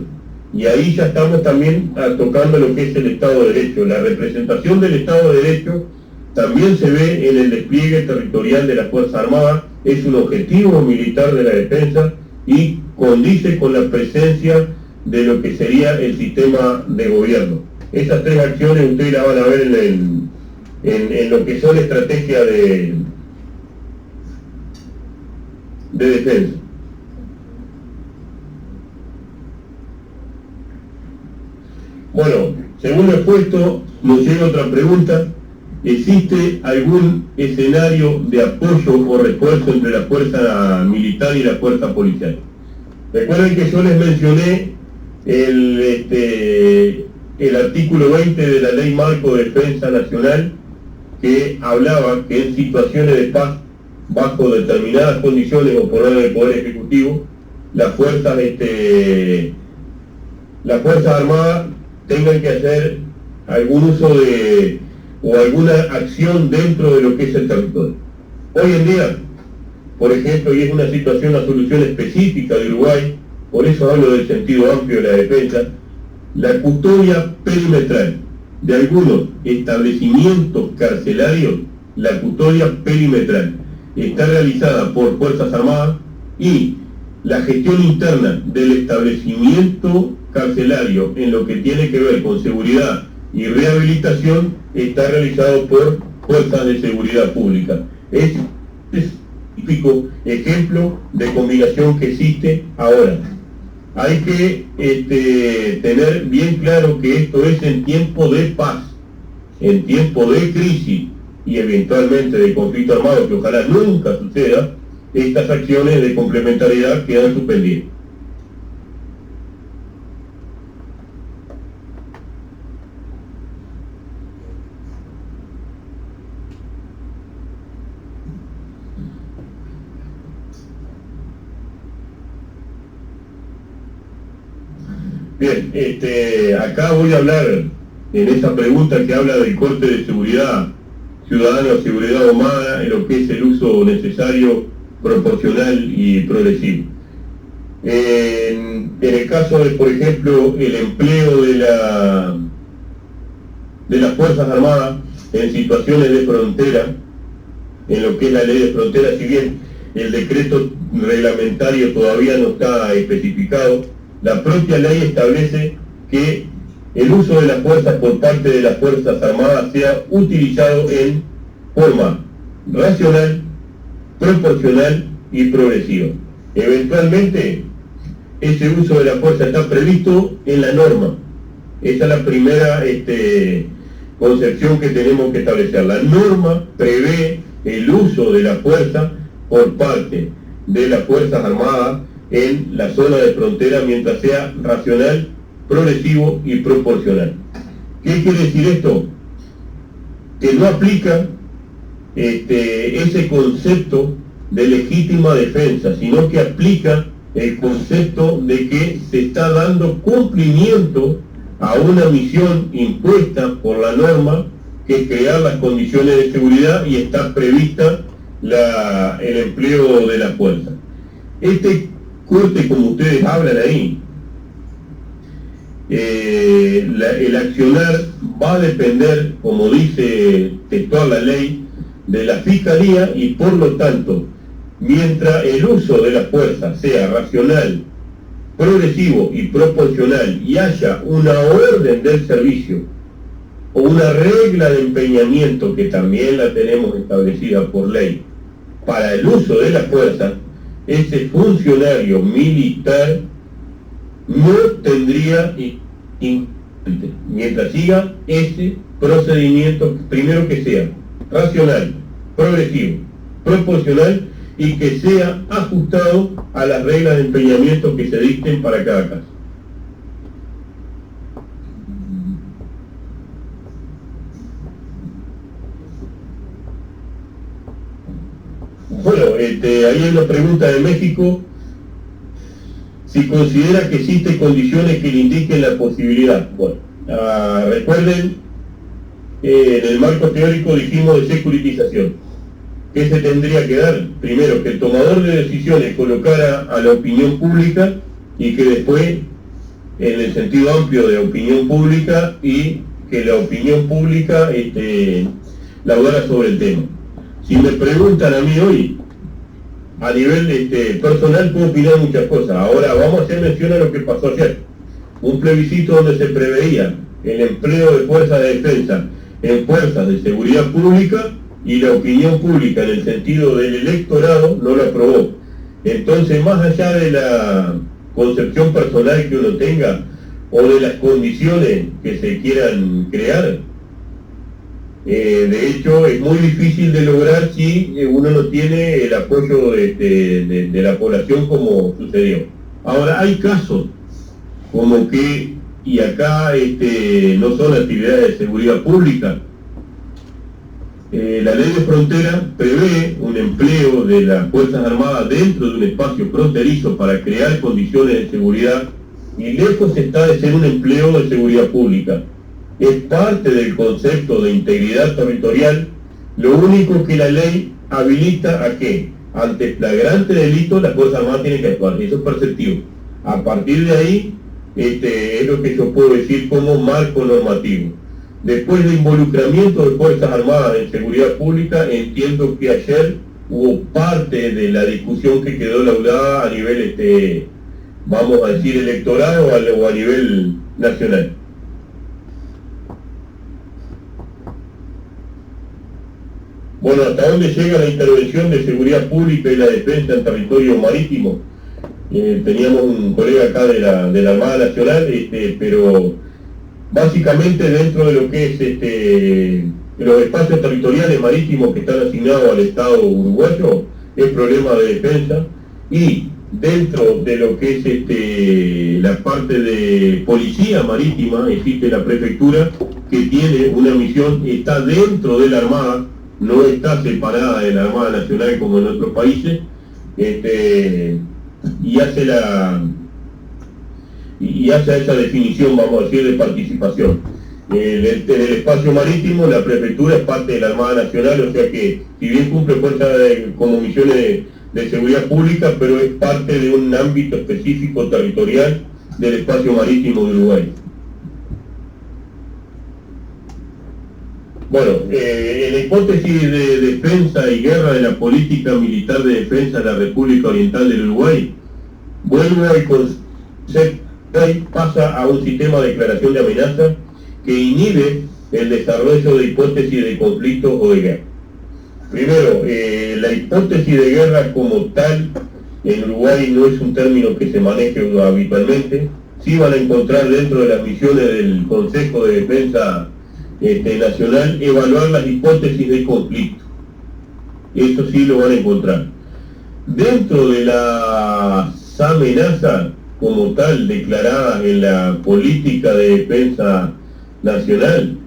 S2: Y ahí ya estamos también tocando lo que es el Estado de Derecho. La representación del Estado de Derecho también se ve en el despliegue territorial de las Fuerzas Armadas, es un objetivo militar de la defensa y condice con la presencia de lo que sería el sistema de gobierno. Esas tres acciones ustedes las van a ver en lo que son estrategias de defensa. Bueno, según lo expuesto, nos llega otra pregunta. ¿Existe algún escenario de apoyo o refuerzo entre la fuerza militar y la fuerza policial? Recuerden que yo les mencioné el artículo 20 de la Ley Marco de Defensa Nacional, que hablaba que en situaciones de paz, bajo determinadas condiciones o por orden del Poder Ejecutivo, las fuerzas armadas tengan que hacer algún uso o alguna acción dentro de lo que es el territorio. Hoy en día, por ejemplo, y es una solución específica de Uruguay, por eso hablo del sentido amplio de la defensa, la custodia perimetral de algunos establecimientos carcelarios, la custodia perimetral está realizada por Fuerzas Armadas, y la gestión interna del establecimiento carcelario en lo que tiene que ver con seguridad y rehabilitación está realizado por fuerzas de seguridad pública. Es típico ejemplo de combinación que existe ahora. Hay que tener bien claro que esto es en tiempo de paz, en tiempo de crisis y eventualmente de conflicto armado, que ojalá nunca suceda. Estas acciones de complementariedad quedan suspendidas. Bien, acá voy a hablar en esa pregunta que habla del corte de seguridad ciudadano de seguridad domada en lo que es el uso necesario, proporcional y progresivo. En el caso de, por ejemplo, el empleo de las Fuerzas Armadas en situaciones de frontera, en lo que es la ley de frontera, si bien el decreto reglamentario todavía no está especificado, la propia ley establece que el uso de las fuerzas por parte de las Fuerzas Armadas sea utilizado en forma racional, proporcional y progresiva. Eventualmente, ese uso de la fuerza está previsto en la norma. Esa es la primera concepción que tenemos que establecer. La norma prevé el uso de la fuerza por parte de las Fuerzas Armadas en la zona de frontera mientras sea racional, progresivo y proporcional. ¿Qué quiere decir esto? Que no aplica ese concepto de legítima defensa, sino que aplica el concepto de que se está dando cumplimiento a una misión impuesta por la norma, que es crear las condiciones de seguridad, y está prevista el empleo de la fuerza. Este corte, como ustedes hablan ahí, el accionar va a depender, como dice textual la ley, de la Fiscalía, y por lo tanto, mientras el uso de la fuerza sea racional, progresivo y proporcional, y haya una orden del servicio o una regla de empeñamiento, que también la tenemos establecida por ley, para el uso de la fuerza, ese funcionario militar no tendría mientras siga ese procedimiento, primero que sea racional, progresivo, proporcional, y que sea ajustado a las reglas de empeñamiento que se dicten para cada caso. Bueno, ahí hay una pregunta de México, si considera que existen condiciones que le indiquen la posibilidad. Bueno, recuerden, en el marco teórico dijimos de securitización. ¿Qué se tendría que dar? Primero, que el tomador de decisiones colocara a la opinión pública, y que después, en el sentido amplio de opinión pública, y que la opinión pública la hablara sobre el tema. Si me preguntan a mí hoy, a nivel personal, puedo opinar muchas cosas. Ahora vamos a hacer mención a lo que pasó ayer. Un plebiscito donde se preveía el empleo de fuerzas de defensa en fuerzas de seguridad pública, y la opinión pública, en el sentido del electorado, no lo aprobó. Entonces, más allá de la concepción personal que uno tenga, o de las condiciones que se quieran crear, de hecho es muy difícil de lograr si uno no tiene el apoyo de la población, como sucedió. Ahora, hay casos como que, y acá no son actividades de seguridad pública, la ley de frontera prevé un empleo de las Fuerzas Armadas dentro de un espacio fronterizo para crear condiciones de seguridad, y lejos está de ser un empleo de seguridad pública. Es parte del concepto de integridad territorial. Lo único que la ley habilita a que, ante flagrante delito, las Fuerzas Armadas tienen que actuar. Eso es perceptivo. A partir de ahí, es lo que yo puedo decir como marco normativo. Después de involucramiento de Fuerzas Armadas en seguridad pública, entiendo que ayer hubo parte de la discusión que quedó laudada a nivel, vamos a decir, electoral o a nivel nacional. Bueno, ¿hasta dónde llega la intervención de seguridad pública y la defensa en territorio marítimo? Teníamos un colega acá de la Armada Nacional, pero básicamente dentro de lo que es los espacios territoriales marítimos que están asignados al Estado uruguayo, es problema de defensa, y dentro de lo que es la parte de policía marítima, existe la prefectura que tiene una misión, está dentro de la Armada, no está separada de la Armada Nacional como en otros países, y hace esa definición, vamos a decir, de participación. En el espacio marítimo, la prefectura es parte de la Armada Nacional, o sea que, si bien cumple como misiones de seguridad pública, pero es parte de un ámbito específico territorial del espacio marítimo de Uruguay. Bueno, en la hipótesis de defensa y guerra de la política militar de defensa de la República Oriental del Uruguay, vuelve al concepto y pasa a un sistema de declaración de amenaza que inhibe el desarrollo de hipótesis de conflicto o de guerra. Primero, la hipótesis de guerra como tal en Uruguay no es un término que se maneje habitualmente. Sí van a encontrar dentro de las misiones del Consejo de Defensa Nacional evaluar las hipótesis de conflicto. Eso sí lo van a encontrar. Dentro de las amenazas como tal declaradas en la política de defensa nacional,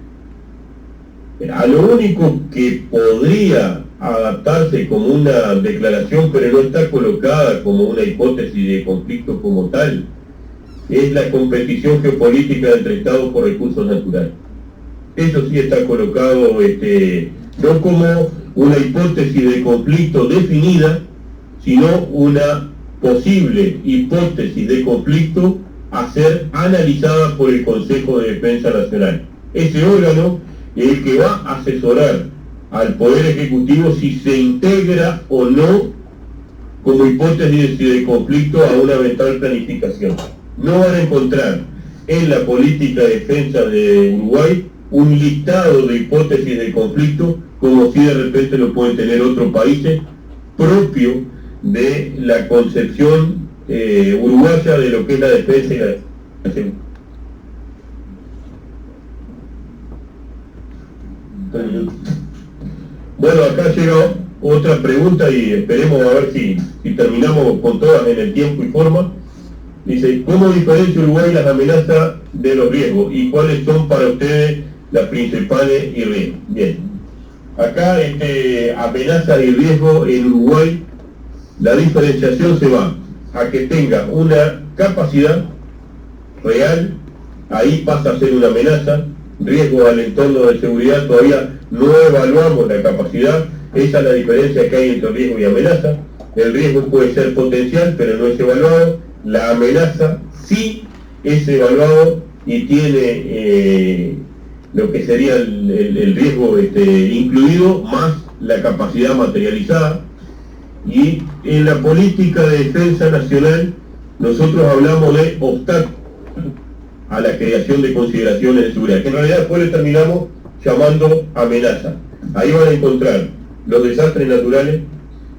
S2: a lo único que podría adaptarse como una declaración, pero no está colocada como una hipótesis de conflicto como tal, es la competición geopolítica entre Estados por recursos naturales. Eso sí está colocado no como una hipótesis de conflicto definida, sino una posible hipótesis de conflicto a ser analizada por el Consejo de Defensa Nacional. Ese órgano es el que va a asesorar al Poder Ejecutivo si se integra o no como hipótesis de conflicto a una eventual planificación. No van a encontrar en la política de defensa de Uruguay un listado de hipótesis de conflicto como si de repente lo pueden tener otros países, propio de la concepción uruguaya de lo que es la defensa y la seguridad. Bueno, acá llega otra pregunta y esperemos a ver si terminamos con todas en el tiempo y forma. Dice, ¿cómo diferencia Uruguay las amenazas de los riesgos y cuáles son para ustedes las principales y riesgos? Bien, acá amenazas y riesgos en Uruguay, la diferenciación se va a que tenga una capacidad real, ahí pasa a ser una amenaza. Riesgo al entorno de seguridad, todavía no evaluamos la capacidad, esa es la diferencia que hay entre riesgo y amenaza. El riesgo puede ser potencial, pero no es evaluado. La amenaza sí es evaluado y tiene lo que sería el riesgo incluido, más la capacidad materializada. Y en la política de defensa nacional nosotros hablamos de obstáculos a la creación de consideraciones de seguridad, que en realidad después le terminamos llamando amenaza. Ahí van a encontrar los desastres naturales,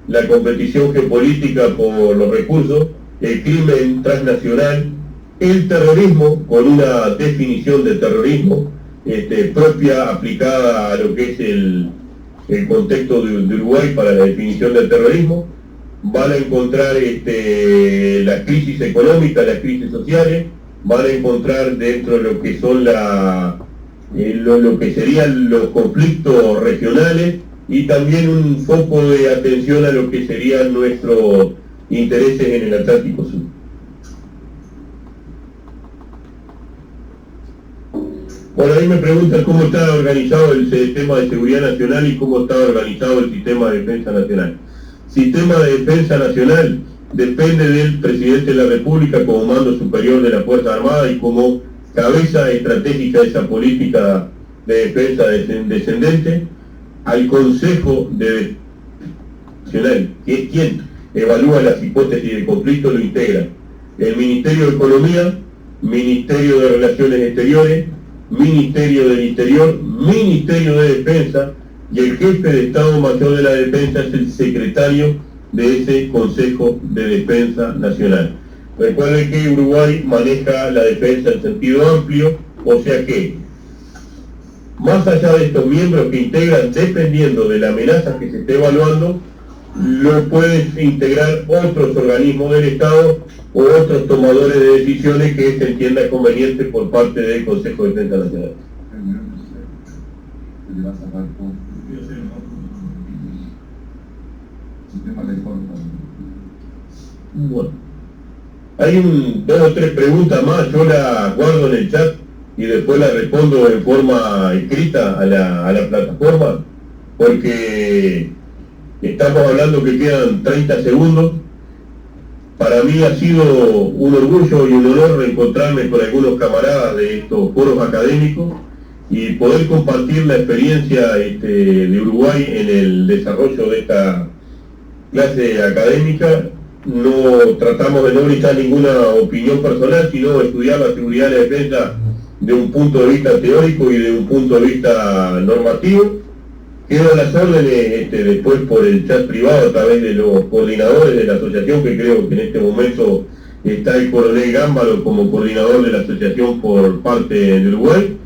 S2: la competición geopolítica por los recursos, el crimen transnacional, el terrorismo, con una definición de terrorismo propia, aplicada a lo que es el contexto de Uruguay para la definición del terrorismo. Van a encontrar las crisis económicas, las crisis sociales, van a encontrar dentro de lo que son lo que serían los conflictos regionales y también un foco de atención a lo que serían nuestros intereses en el Atlántico Sur. Bueno, ahí me preguntan cómo está organizado el sistema de seguridad nacional y cómo está organizado el sistema de defensa nacional. Sistema de defensa nacional depende del presidente de la República como mando superior de la Fuerza Armada y como cabeza estratégica de esa política de defensa descendente, al Consejo de Defensa Nacional, que es quien evalúa las hipótesis de conflicto, lo integra el Ministerio de Economía, Ministerio de Relaciones Exteriores, Ministerio del Interior, Ministerio de Defensa, y el jefe de Estado Mayor de la Defensa es el secretario de ese Consejo de Defensa Nacional. Recuerden que Uruguay maneja la defensa en sentido amplio, o sea que, más allá de estos miembros que integran, dependiendo de la amenaza que se esté evaluando, lo pueden integrar otros organismos del Estado o otros tomadores de decisiones que se entienda conveniente por parte del Consejo de Defensa Nacional. Bueno, hay dos o tres preguntas más, yo las guardo en el chat y después la respondo en forma escrita a la plataforma, porque estamos hablando que quedan 30 segundos. Para mí ha sido un orgullo y un honor reencontrarme con algunos camaradas de estos foros académicos y poder compartir la experiencia de Uruguay en el desarrollo de esta clase académica. No tratamos de no brindar ninguna opinión personal, sino estudiar la seguridad y la defensa de un punto de vista teórico y de un punto de vista normativo. Quedo a las órdenes después por el chat privado a través de los coordinadores de la asociación, que creo que en este momento está el coronel Gámbaro como coordinador de la asociación por parte de Uruguay.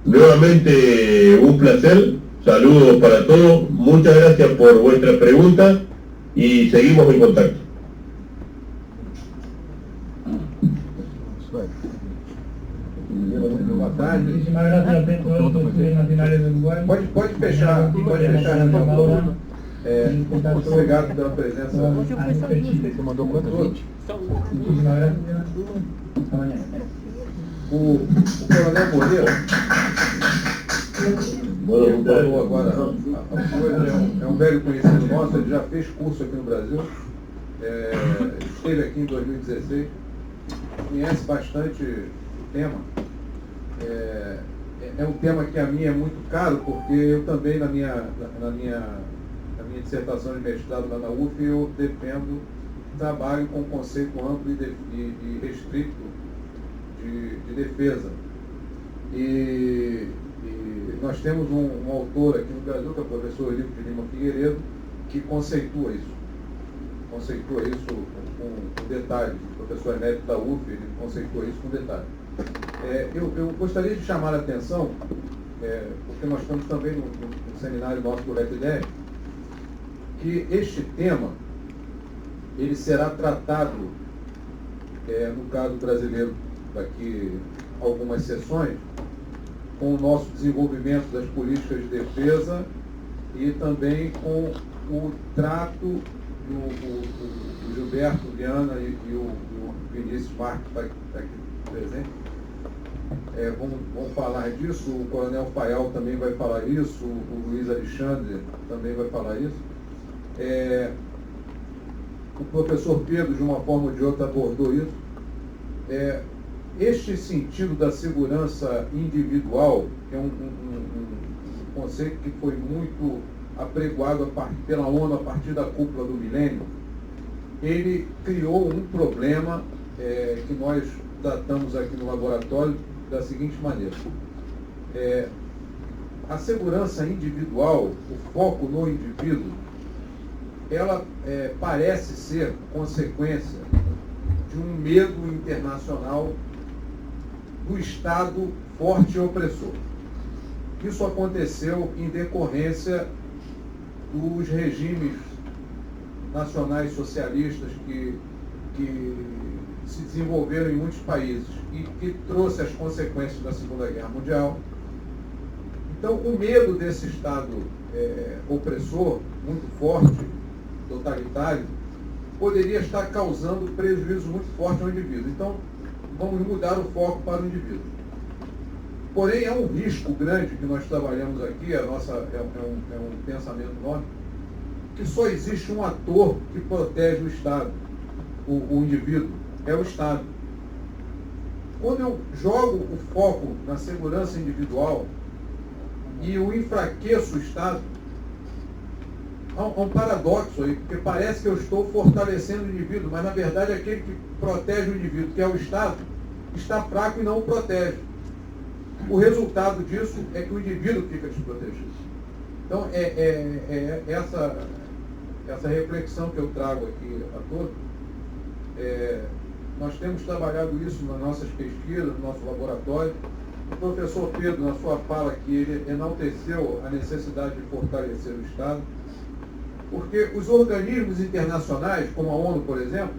S2: Nuevamente un placer, saludos para todos, muchas gracias por vuestras preguntas y seguimos en contacto.
S4: Boa tarde.
S1: Muchísimas gracias a todos los estudios nacionales de Uruguay.
S4: Pode fechar, por obrigado pela presença.
S1: Você
S5: mandou quantas, gente?
S1: Muchísimas gracias. Hasta mañana.
S4: O Coronel Moreira falou agora, a Folha é um velho conhecido nosso, ele já fez curso aqui no Brasil, esteve aqui em 2016, conhece bastante o tema. É um tema que a mim é muito caro, porque eu também na minha dissertação de mestrado lá na UF, eu defendo trabalho com conceito amplo e restrito de defesa. E nós temos um autor aqui no Brasil, que é o professor Eurico de Lima Figueiredo, que conceitua isso com detalhes. O professor emérito da UF, ele conceitua isso com detalhes. Eu gostaria de chamar a atenção, porque nós estamos também no seminário nosso do RET-10, que este tema ele será tratado, no caso brasileiro, daqui algumas sessões, com o nosso desenvolvimento das políticas de defesa e também com o trato do Gilberto Viana e o Vinícius Marques, que está aqui presente. Vamos falar disso, o Coronel Fayal também vai falar isso, o Luiz Alexandre também vai falar isso. O professor Pedro, de uma forma ou de outra, abordou isso. Este sentido da segurança individual, que é um conceito que foi muito apregoado pela ONU a partir da cúpula do milênio, ele criou um problema que nós tratamos aqui no laboratório da seguinte maneira. A segurança individual, o foco no indivíduo, ela parece ser consequência de um medo internacional do Estado forte e opressor. Isso aconteceu em decorrência dos regimes nacionais socialistas que se desenvolveram em muitos países e que trouxe as consequências da Segunda Guerra Mundial. Então, o medo desse Estado opressor, muito forte, totalitário, poderia estar causando prejuízo muito forte ao indivíduo. Então, vamos mudar o foco para o indivíduo. Porém, é um risco grande que nós trabalhamos aqui, é um pensamento nosso, que só existe um ator que protege o Estado, o indivíduo, é o Estado. Quando eu jogo o foco na segurança individual e eu enfraqueço o Estado, há um paradoxo aí, porque parece que eu estou fortalecendo o indivíduo, mas na verdade aquele que protege o indivíduo, que é o Estado, está fraco e não o protege. O resultado disso é que o indivíduo fica desprotegido. Então, essa reflexão que eu trago aqui a todos, nós temos trabalhado isso nas nossas pesquisas, no nosso laboratório. O professor Pedro, na sua fala aqui, ele enalteceu a necessidade de fortalecer o Estado, porque os organismos internacionais, como a ONU, por exemplo,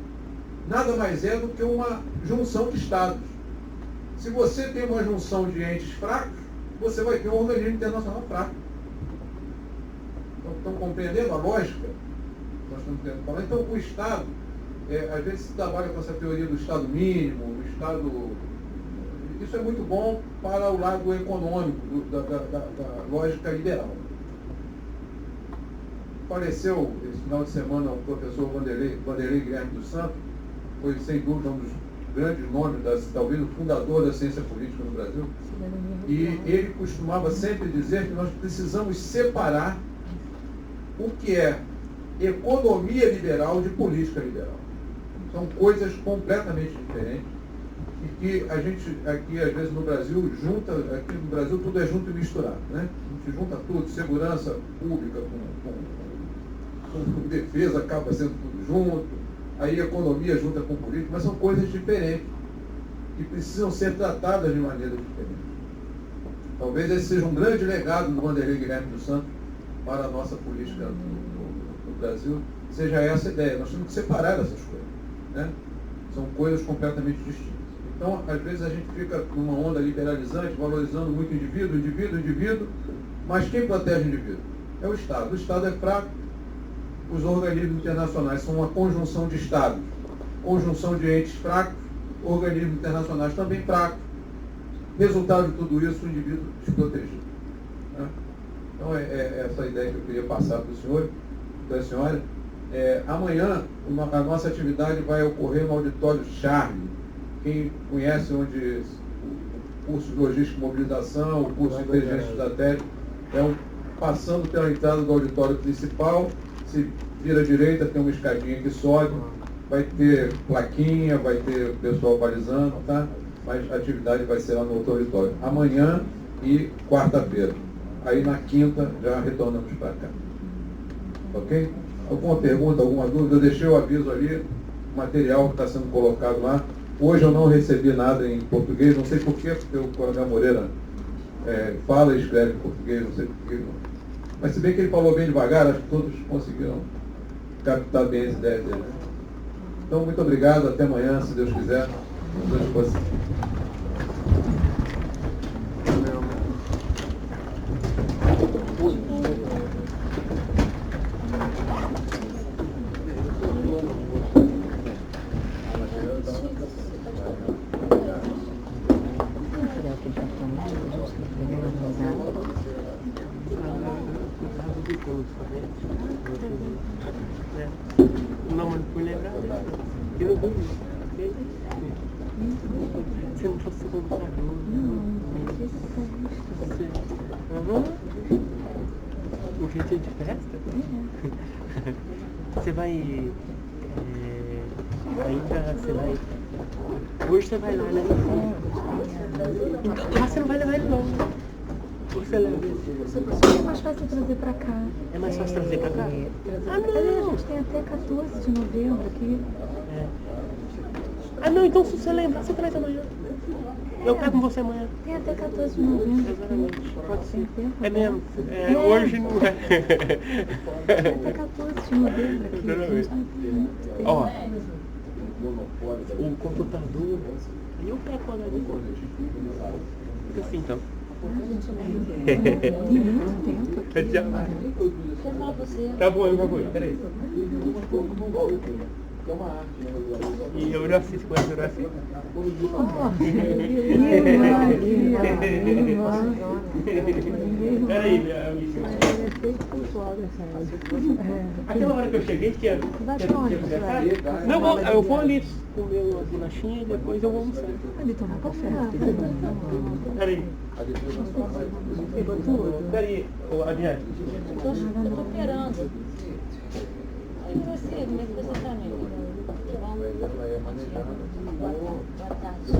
S4: nada mais é do que uma junção de Estados. Se você tem uma junção de entes fracos, você vai ter um organismo internacional fraco. Então, estão compreendendo a lógica que nós estamos tentando falar? Então, o Estado, às vezes se trabalha com essa teoria do Estado mínimo, do Estado... Isso é muito bom para o lado econômico, da lógica liberal. Faleceu esse final de semana o professor Vanderlei Guilherme dos Santos, foi sem dúvida um dos grandes nomes, talvez o fundador da ciência política no Brasil. E ele costumava sempre dizer que nós precisamos separar o que é economia liberal de política liberal. São coisas completamente diferentes e que a gente aqui, às vezes, no Brasil, aqui no Brasil tudo é junto e misturado, né? A gente junta tudo, segurança pública com defesa, acaba sendo tudo junto, aí economia junta com política, mas são coisas diferentes e precisam ser tratadas de maneira diferente. Talvez esse seja um grande legado do Vanderlei Guilherme dos Santos para a nossa política no Brasil, seja essa a ideia. Nós temos que separar essas coisas, né? São coisas completamente distintas. Então, às vezes a gente fica numa onda liberalizante, valorizando muito o indivíduo, mas quem protege o indivíduo? É o Estado. O Estado é fraco, os organismos internacionais são uma conjunção de Estados, conjunção de entes fracos, organismos internacionais também fracos. Resultado de tudo isso, o indivíduo desprotegido. Né? Então, é essa ideia que eu queria passar para o senhor, para a senhora. Amanhã, a nossa atividade vai ocorrer no auditório Charlie. Quem conhece onde o curso de Logística e Mobilização, o curso de Inteligência Estratégica, passando pela entrada do auditório principal, se vira à direita, tem uma escadinha que sobe, vai ter plaquinha, vai ter pessoal balizando, tá? Mas a atividade vai ser lá no outro auditório. Amanhã e quarta-feira. Aí na quinta já retornamos para cá. Ok? Alguma pergunta, alguma dúvida? Eu deixei o aviso ali, o material que está sendo colocado lá. Hoje eu não recebi nada em português, não sei porquê, porque o Coronel Moreira fala e escreve em português, não sei porquê. Mas se bem que ele falou bem devagar, acho que todos conseguiram captar bem as ideias dele. Então, muito obrigado, até amanhã, se Deus quiser. À disposição.
S5: Não, mas fui lembrar dela. Eu não se não fosse computador. Um jeitinho de festa? Você vai. Ainda você vai. Hoje você vai lá, né? Então, você não vai levar ele não. Você leva ele.
S6: É mais fácil trazer pra cá.
S5: É mais fácil trazer pra cá?
S6: Ah, não! A gente tem até 14 de novembro aqui.
S5: Ah, não, então se você lembrar, você traz amanhã. Eu pego com você amanhã.
S6: Tem até 14 de novembro.
S5: Exatamente. Pode ser. É
S6: Né?
S5: mesmo. Hoje não é.
S6: Tem até 14 de novembro aqui.
S5: Exatamente. Ó, o computador. E eu pego o HD. Fica assim então.
S6: Tem muito tempo.
S5: Já vai. Tá bom, eu já vou. Peraí. E eu já fiz com essa, eu já fiz. Peraí, minha amiga. Aquela hora que eu cheguei, tinha conversado? Não, eu vou ali comer uma bolachinha e depois eu vou almoçar.
S6: Ali tomar café.
S5: Peraí. Peraí, Adriane.
S7: Tô esperando. E você, como é que você tá, amigo? Boa tarde.